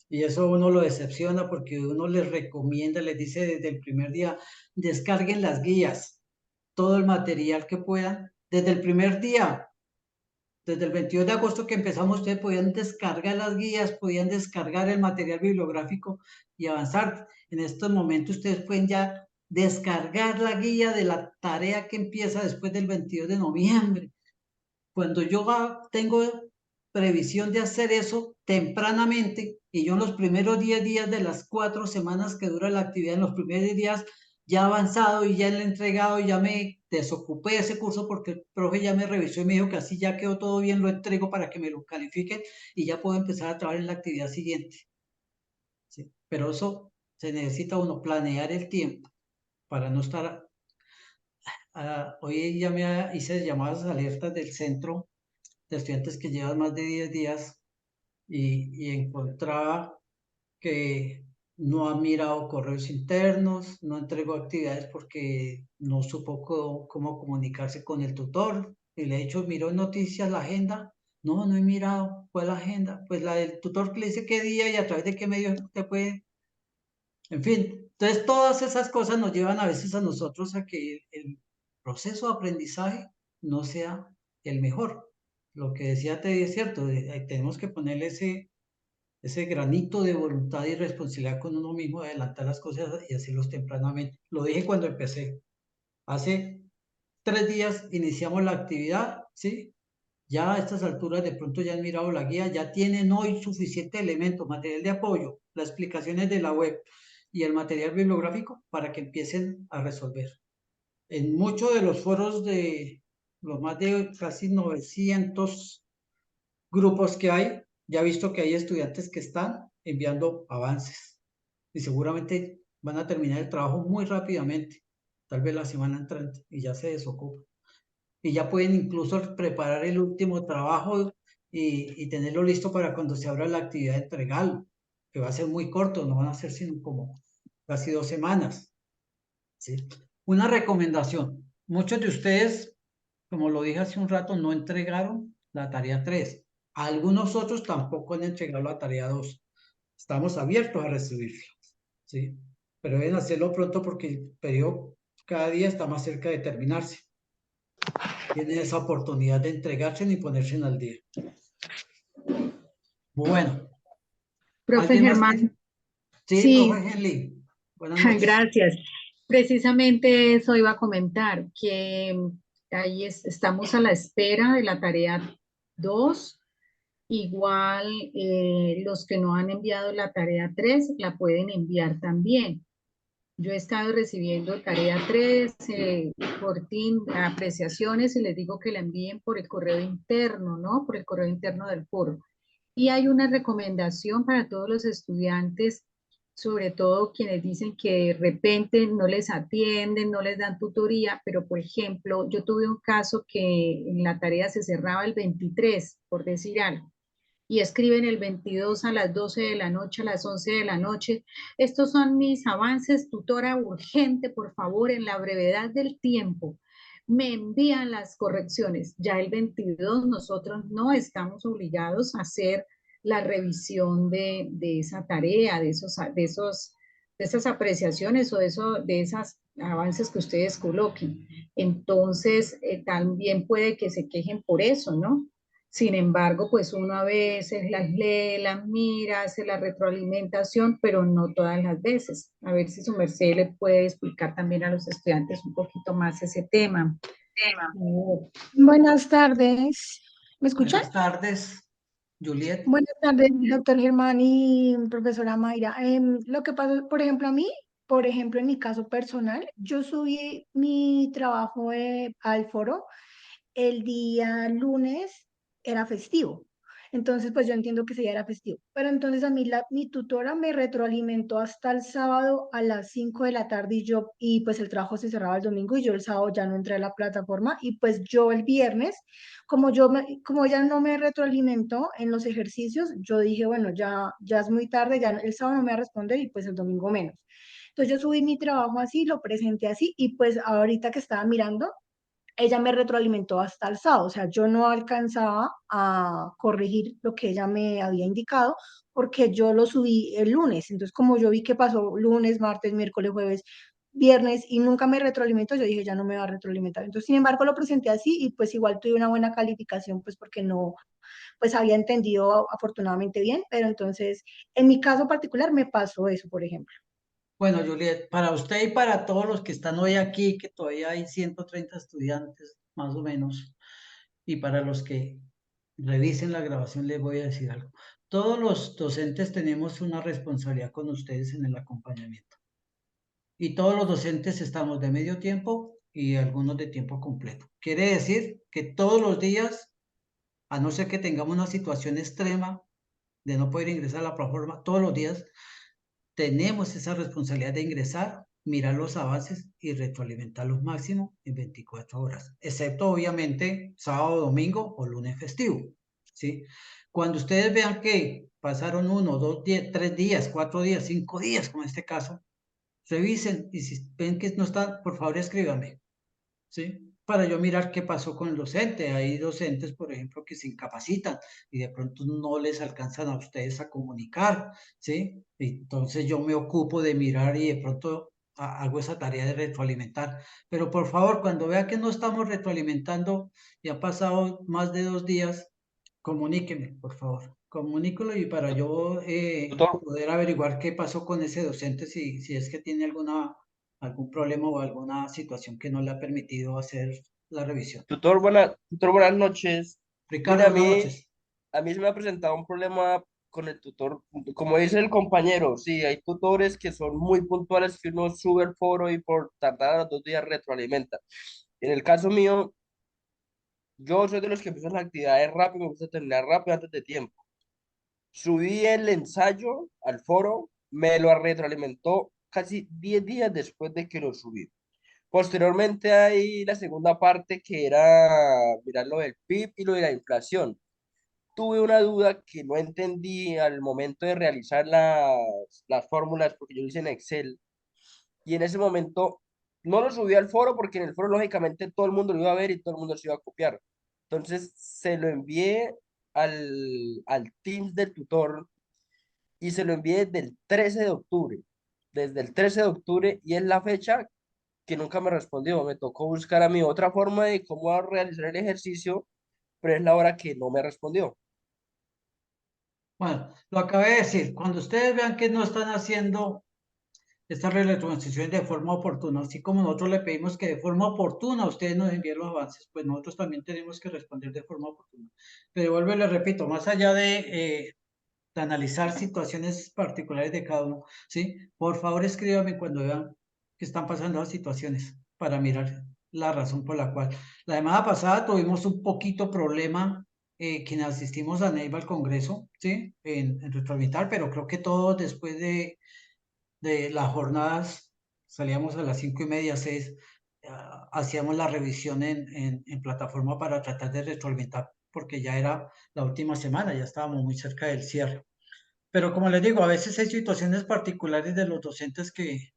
Y eso uno lo decepciona porque uno les recomienda, les dice desde el primer día, descarguen las guías. todo el material que puedan. Desde el primer día, desde el 22 de agosto que empezamos, ustedes podían descargar las guías, podían descargar el material bibliográfico y avanzar. En estos momentos ustedes pueden ya descargar la guía de la tarea que empieza después del 22 de noviembre. Cuando yo tengo previsión de hacer eso tempranamente, y yo en los primeros 10 días de las 4 semanas que dura la actividad, en los primeros días ya avanzado y ya le he entregado, ya me desocupé de ese curso porque el profe ya me revisó y me dijo que así ya quedó todo bien, lo entrego para que me lo califiquen y ya puedo empezar a trabajar en la actividad siguiente. ¿Sí? Pero eso se necesita uno planear el tiempo para no estar... hoy ya me hice llamadas alertas del centro de estudiantes que llevan más de 10 días y encontraba que no ha mirado correos internos, no entregó actividades porque no supo cómo comunicarse con el tutor. Y le he dicho, miró noticias, la agenda. No, no he mirado. ¿Cuál la agenda? Pues la del tutor que le dice qué día y a través de qué medio usted puede. En fin, entonces todas esas cosas nos llevan a veces a nosotros a que el proceso de aprendizaje no sea el mejor. Lo que decía Teddy es cierto, tenemos que ponerle ese granito de voluntad y responsabilidad con uno mismo de adelantar las cosas y hacerlos tempranamente. Lo dije cuando empecé. Hace 3 días iniciamos la actividad, ¿sí? Ya a estas alturas de pronto ya han mirado la guía, ya tienen hoy suficiente elemento, material de apoyo, las explicaciones de la web y el material bibliográfico para que empiecen a resolver. En muchos de los foros de los más de casi 900 grupos que hay, ya he visto que hay estudiantes que están enviando avances y seguramente van a terminar el trabajo muy rápidamente, tal vez la semana entrante, y ya se desocupan. Y ya pueden incluso preparar el último trabajo y tenerlo listo para cuando se abra la actividad de entregarlo, que va a ser muy corto, no van a ser sino como casi 2 semanas. ¿Sí? Una recomendación, muchos de ustedes, como lo dije hace un rato, no entregaron la tarea 3. Algunos otros tampoco han entregado la tarea 2. Estamos abiertos a recibirla, ¿sí? Pero deben hacerlo pronto porque el periodo cada día está más cerca de terminarse. Tienen esa oportunidad de entregarse y ponerse al día. Bueno. Profe Germán. Sí, profe Henley. Buenas noches. Gracias. Precisamente eso iba a comentar, que ahí estamos a la espera de la tarea 2. Igual los que no han enviado la tarea 3 la pueden enviar también. Yo he estado recibiendo tarea 3 por team, apreciaciones y les digo que la envíen por el correo interno, ¿no? Por el correo interno del foro. Y hay una recomendación para todos los estudiantes, sobre todo quienes dicen que de repente no les atienden, no les dan tutoría, pero por ejemplo, yo tuve un caso que en la tarea se cerraba el 23, por decir algo, y escriben el 22 a las 12 de la noche, a las 11 de la noche. Estos son mis avances, tutora urgente, por favor, en la brevedad del tiempo. Me envían las correcciones. Ya el 22 nosotros no estamos obligados a hacer la revisión de esa tarea, de esas apreciaciones o de esos avances que ustedes coloquen. Entonces, también puede que se quejen por eso, ¿no? Sin embargo, pues uno a veces las lee, las mira, hace la retroalimentación, pero no todas las veces. A ver si su merced le puede explicar también a los estudiantes un poquito más ese tema. Buenas tardes. ¿Me escuchan? Buenas tardes, Juliet. Buenas tardes, doctor Germán y profesora Mayra. Lo que pasa, por ejemplo, a mí, por ejemplo, en mi caso personal, yo subí mi trabajo al foro el día lunes, era festivo. Entonces, pues yo entiendo que ese día era festivo. Pero entonces a mí mi tutora me retroalimentó hasta el sábado a las 5 de la tarde y pues el trabajo se cerraba el domingo y yo el sábado ya no entré a la plataforma y pues yo el viernes, como ella no me retroalimentó en los ejercicios, yo dije, bueno, ya es muy tarde, ya el sábado no me va a responder y pues el domingo menos. Entonces yo subí mi trabajo así, lo presenté así y pues ahorita que estaba mirando, ella me retroalimentó hasta el sábado, o sea, yo no alcanzaba a corregir lo que ella me había indicado porque yo lo subí el lunes, entonces como yo vi que pasó lunes, martes, miércoles, jueves, viernes y nunca me retroalimentó, yo dije, ya no me va a retroalimentar. Entonces, sin embargo, lo presenté así y pues igual tuve una buena calificación, pues porque no, pues había entendido afortunadamente bien, pero entonces, en mi caso particular me pasó eso, por ejemplo. Bueno, Juliet, para usted y para todos los que están hoy aquí, que todavía hay 130 estudiantes, más o menos, y para los que revisen la grabación, les voy a decir algo. Todos los docentes tenemos una responsabilidad con ustedes en el acompañamiento. Y todos los docentes estamos de medio tiempo y algunos de tiempo completo. Quiere decir que todos los días, a no ser que tengamos una situación extrema de no poder ingresar a la plataforma, todos los días tenemos esa responsabilidad de ingresar, mirar los avances y retroalimentarlos máximo en 24 horas, excepto obviamente sábado, domingo o lunes festivo, ¿sí? Cuando ustedes vean que pasaron 1, 2, 3 días, 4 días, 5 días, como en este caso, revisen y si ven que no está, por favor escríbanme, ¿sí? Para yo mirar qué pasó con el docente. Hay docentes, por ejemplo, que se incapacitan y de pronto no les alcanzan a ustedes a comunicar, ¿sí? Entonces yo me ocupo de mirar y de pronto hago esa tarea de retroalimentar. Pero por favor, cuando vea que no estamos retroalimentando y ha pasado más de 2 días, comuníqueme, por favor. Comuníquelo y para yo poder averiguar qué pasó con ese docente, si es que tiene algún problema o alguna situación que no le ha permitido hacer la revisión. Tutor, buenas noches. Ricardo, Mira, buenas noches. a mí se me ha presentado un problema con el tutor. Como dice el compañero, sí, hay tutores que son muy puntuales, que uno sube el foro y por tardar a los 2 días retroalimenta. En el caso mío, yo soy de los que empiezan las actividades rápido, me gusta terminar rápido antes de tiempo. Subí el ensayo al foro, me lo retroalimentó casi 10 días después de que lo subí. Posteriormente hay la segunda parte que era mirar lo del PIB y lo de la inflación. Tuve una duda que no entendí al momento de realizar las fórmulas porque yo lo hice en Excel y en ese momento no lo subí al foro porque en el foro lógicamente todo el mundo lo iba a ver y todo el mundo se iba a copiar. Entonces se lo envié al Teams del tutor y se lo envié desde el 13 de octubre. Desde el 13 de octubre y es la fecha que nunca me respondió. Me tocó buscar a mí otra forma de cómo realizar el ejercicio, pero es la hora que no me respondió. Bueno, lo acabé de decir. Cuando ustedes vean que no están haciendo estas retroalimentaciones de forma oportuna, así como nosotros le pedimos que de forma oportuna ustedes nos envíen los avances, pues nosotros también tenemos que responder de forma oportuna. Pero vuelvo y les repito, más allá de analizar situaciones particulares de cada uno, ¿sí? Por favor, escríbame cuando vean que están pasando las situaciones para mirar la razón por la cual. La semana pasada tuvimos un poquito problema, quienes asistimos a Neiva al Congreso, ¿sí? En retroalimentar, pero creo que todos después de las jornadas, salíamos a las 5:30, 6, hacíamos la revisión en plataforma para tratar de retroalimentar, porque ya era la última semana, ya estábamos muy cerca del cierre. Pero como les digo, a veces hay situaciones particulares de los docentes que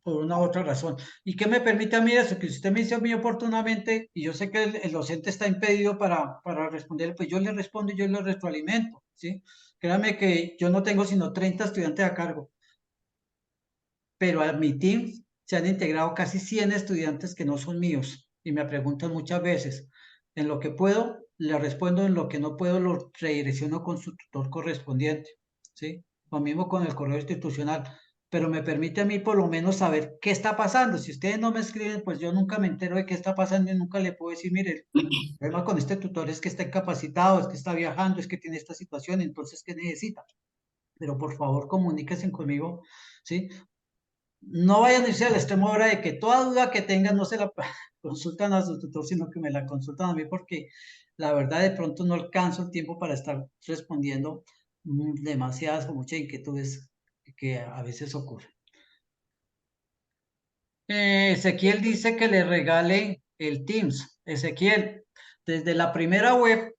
por una u otra razón. ¿Y qué me permite a mí eso? Que si usted me dice a mí oportunamente, y yo sé que el docente está impedido para responder, pues yo le respondo y yo le retroalimento, ¿sí? Créame que yo no tengo sino 30 estudiantes a cargo, pero a mi team se han integrado casi 100 estudiantes que no son míos y me preguntan muchas veces, en lo que puedo, le respondo, en lo que no puedo, lo redirecciono con su tutor correspondiente, ¿sí? Lo mismo con el correo institucional, pero me permite a mí por lo menos saber qué está pasando. Si ustedes no me escriben, pues yo nunca me entero de qué está pasando y nunca le puedo decir, mire, el problema con este tutor es que está incapacitado, es que está viajando, es que tiene esta situación, entonces, ¿qué necesita? Pero por favor, comuníquense conmigo, ¿sí? No vayan a irse al extremo ahora de que toda duda que tengan no se la consultan a su tutor, sino que me la consultan a mí porque la verdad de pronto no alcanzo el tiempo para estar respondiendo demasiadas o muchas inquietudes que a veces ocurren. Ezequiel dice que le regale el Teams. Ezequiel, desde la primera web,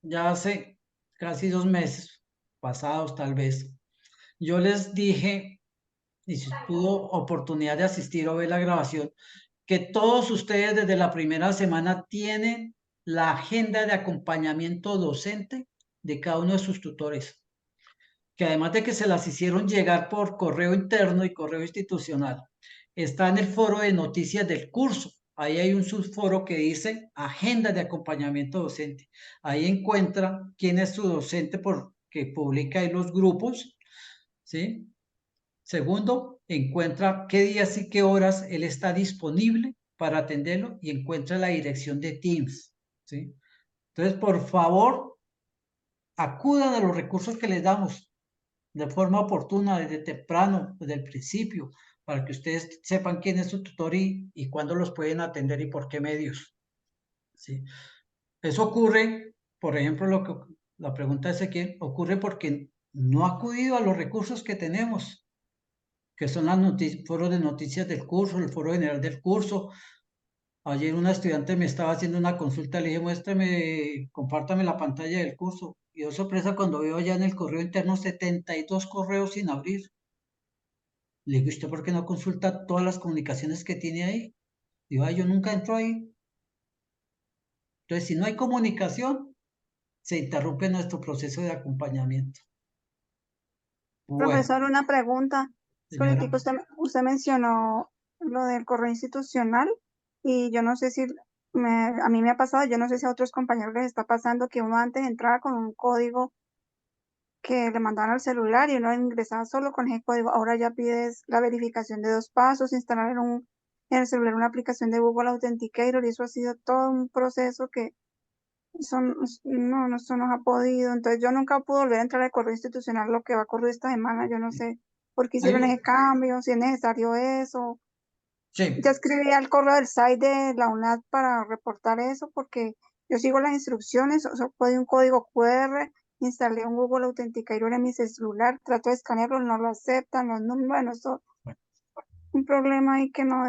ya hace casi 2 meses, pasados tal vez, yo les dije, y si tuvo oportunidad de asistir o ver la grabación, que todos ustedes desde la primera semana tienen la agenda de acompañamiento docente de cada uno de sus tutores. que además de que se las hicieron llegar por correo interno y correo institucional, está en el foro de noticias del curso. Ahí hay un subforo que dice agenda de acompañamiento docente. Ahí encuentra quién es su docente porque publica ahí los grupos, ¿sí? Segundo, encuentra qué días y qué horas él está disponible para atenderlo y encuentra la dirección de Teams, ¿sí? Entonces, por favor, acudan a los recursos que les damos de forma oportuna desde temprano, desde el principio, para que ustedes sepan quién es su tutor y cuándo los pueden atender y por qué medios, ¿sí? Eso ocurre, por ejemplo, la pregunta de Ezequiel, ocurre porque no ha acudido a los recursos que tenemos, que son los foros de noticias del curso, el foro general del curso. Ayer una estudiante me estaba haciendo una consulta, le dije, muéstrame, compártame la pantalla del curso. Y yo sorpresa cuando veo ya en el correo interno 72 correos sin abrir. Le digo, ¿usted por qué no consulta todas las comunicaciones que tiene ahí? Digo, ay, yo nunca entro ahí. Entonces, si no hay comunicación, se interrumpe nuestro proceso de acompañamiento. Bueno, Profesor, una pregunta. señora. Usted mencionó lo del correo institucional y yo no sé si a mí me ha pasado, yo no sé si a otros compañeros les está pasando que uno antes entraba con un código que le mandaban al celular y uno ingresaba solo con ese código. Ahora ya pides la verificación de 2 pasos, instalar en el celular una aplicación de Google Authenticator y eso ha sido todo un proceso que eso nos ha podido. Entonces yo nunca pude volver a entrar al correo institucional, lo que va a ocurrir esta semana. Yo no sé por qué hicieron ese cambio, si es necesario eso. Sí. Ya escribí al correo del site de la UNAD para reportar eso porque yo sigo las instrucciones, o sea, puede un código QR, instalé un Google Authenticator en mi celular, trato de escanearlo, no lo aceptan, bueno, eso un problema ahí que no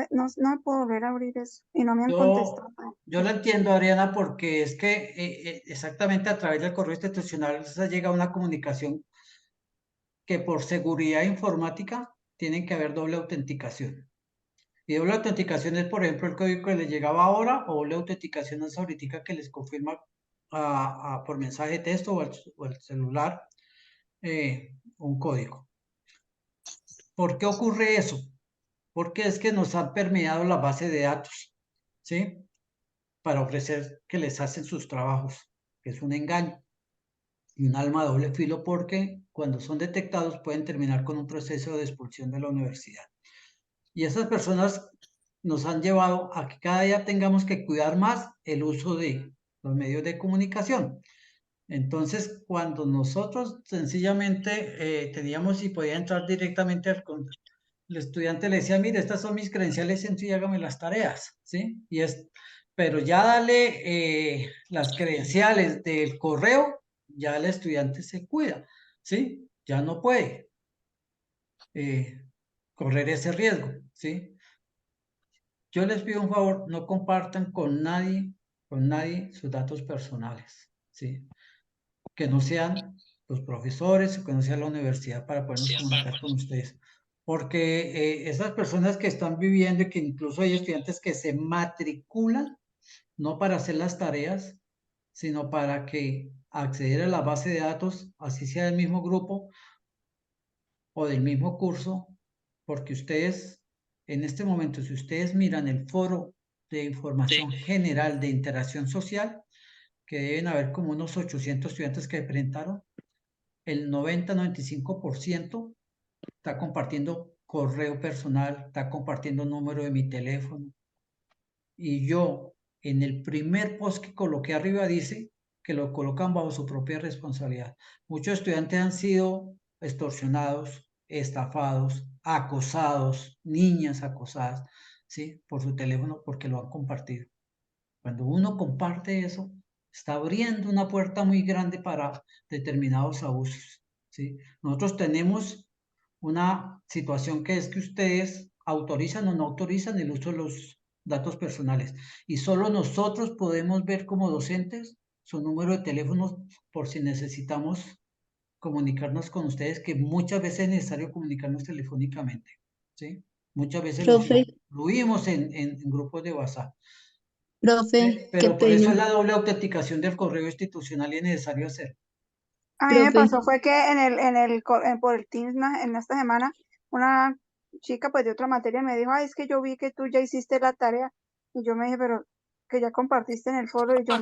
puedo volver a abrir eso y no me han contestado. Yo lo entiendo, Adriana, porque es que exactamente a través del correo institucional se llega a una comunicación que por seguridad informática tiene que haber doble autenticación. Y doble autenticación es, por ejemplo, el código que les llegaba ahora, o doble autenticación es ahorita que les confirma por mensaje de texto o el celular un código. ¿Por qué ocurre eso? Porque es que nos han permeado la base de datos, ¿sí? Para ofrecer que les hacen sus trabajos, que es un engaño y un arma de doble filo porque cuando son detectados pueden terminar con un proceso de expulsión de la universidad. Y esas personas nos han llevado a que cada día tengamos que cuidar más el uso de los medios de comunicación. Entonces, cuando nosotros sencillamente teníamos y podía entrar directamente el estudiante le decía, mire, estas son mis credenciales, y hágame las tareas, ¿sí? Pero ya dale las credenciales del correo, ya el estudiante se cuida, ¿sí? Ya no puede correr ese riesgo, ¿sí? Yo les pido un favor, no compartan con nadie sus datos personales, ¿sí? Que no sean los profesores o que no sea la universidad para podernos comunicar con ustedes. Porque esas personas que están viviendo y que incluso hay estudiantes que se matriculan, no para hacer las tareas, sino para que acceder a la base de datos, así sea del mismo grupo o del mismo curso, porque ustedes, en este momento, si ustedes miran el foro de información general de interacción social, que deben haber como unos 800 estudiantes que presentaron, el 90-95% está compartiendo correo personal, está compartiendo número de mi teléfono. Y yo, en el primer post que coloqué arriba, dice que lo colocan bajo su propia responsabilidad. Muchos estudiantes han sido extorsionados, estafados, acosados, niñas acosadas, ¿sí? Por su teléfono porque lo han compartido. Cuando uno comparte eso, está abriendo una puerta muy grande para determinados abusos, ¿sí? Nosotros tenemos una situación que es que ustedes autorizan o no autorizan el uso de los datos personales y solo nosotros podemos ver como docentes su número de teléfono por si necesitamos comunicarnos con ustedes, que muchas veces es necesario comunicarnos telefónicamente, ¿sí? Muchas veces los Profe, incluimos en grupos de WhatsApp. profe, qué Pero por eso pena. es la doble autenticación del correo institucional y es necesario hacerlo. A mí me Profe, pasó fue que por el Teams en esta semana, una chica pues de otra materia me dijo, ay, es que yo vi que tú ya hiciste la tarea. Y yo me dije, pero que ya compartiste en el foro y yo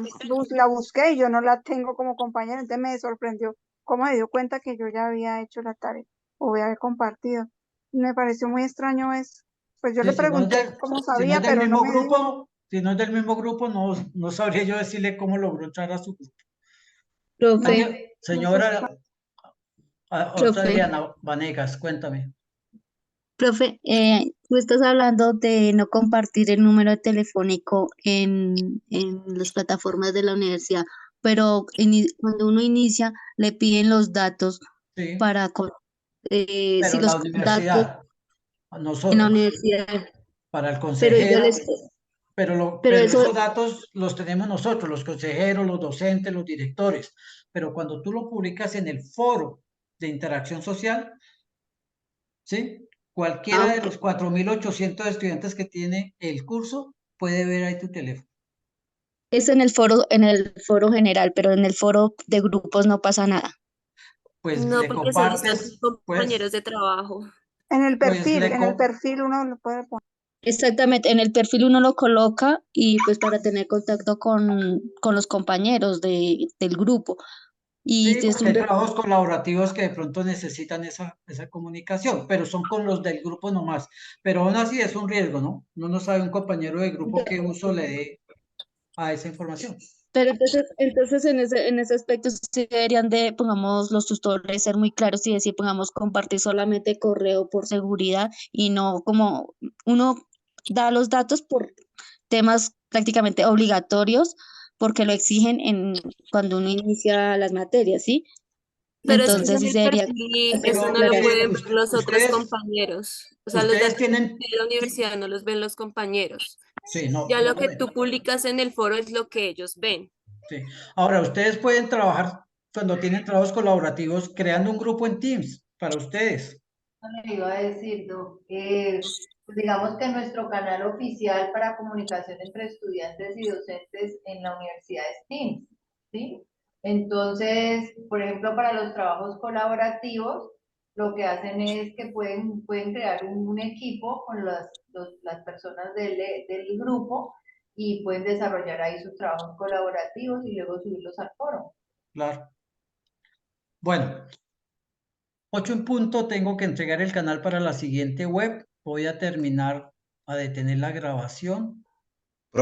la busqué y yo no la tengo como compañera. Entonces me sorprendió cómo me dio cuenta que yo ya había hecho la tarea o había compartido. Me pareció muy extraño eso. Pues yo Sí, le pregunté cómo si no sabía, es del pero no mismo me dijo. grupo, si no es del mismo grupo, no sabría yo decirle cómo logró entrar a su grupo. profe, Señora, ahorita profe, Adriana Vanegas, cuéntame. profe, tú estás hablando de no compartir el número telefónico en las plataformas de la universidad, pero cuando uno inicia le piden los datos Sí, para, pero si la los datos universidad, a en la nosotros, universidad, para el pero yo consejero, les, pero pero eso, esos datos los tenemos nosotros, los consejeros, los docentes, los directores. Pero cuando tú lo publicas en el foro de interacción social, ¿sí? Cualquiera de ok. los 4.800 estudiantes que tiene el curso puede ver ahí tu teléfono. Es en el foro general, pero en el foro de grupos no pasa nada. Pues No, le porque solo están tus compartes, compañeros pues, de trabajo. En el pues perfil uno lo puede poner. Exactamente, en el perfil uno lo coloca y pues para tener contacto con los compañeros del grupo. Y sí, si es porque un hay trabajos colaborativos que de pronto necesitan esa comunicación, pero son con los del grupo nomás. Pero aún así es un riesgo, ¿no? Uno no sabe un compañero de grupo qué uso le dé a esa información. Pero entonces en ese aspecto sí deberían de, pongamos, los tutores ser muy claros y decir, pongamos, compartir solamente correo por seguridad y no como uno da los datos por temas prácticamente obligatorios porque lo exigen cuando uno inicia las materias, ¿sí? Pero es que Entonces sí en el sería perfil, hacer eso Pero no lo aclaración. pueden ver los otros compañeros. O sea, los ustedes datos tienen, de la universidad no los ven los compañeros. sí, no, Ya no lo lo que ven. tú publicas en el foro es lo que ellos ven. Sí. Ahora, ustedes pueden trabajar cuando tienen trabajos colaborativos creando un grupo en Teams para ustedes. Le iba a decir, Doc, pues digamos que nuestro canal oficial para comunicación entre estudiantes y docentes en la universidad es Teams, ¿sí? Entonces, por ejemplo, para los trabajos colaborativos, lo que hacen es que pueden crear un equipo con las personas del grupo y pueden desarrollar ahí sus trabajos colaborativos y luego subirlos al foro. Claro. Bueno, 8 en punto, tengo que entregar el canal para la siguiente web. Voy a terminar a detener la grabación.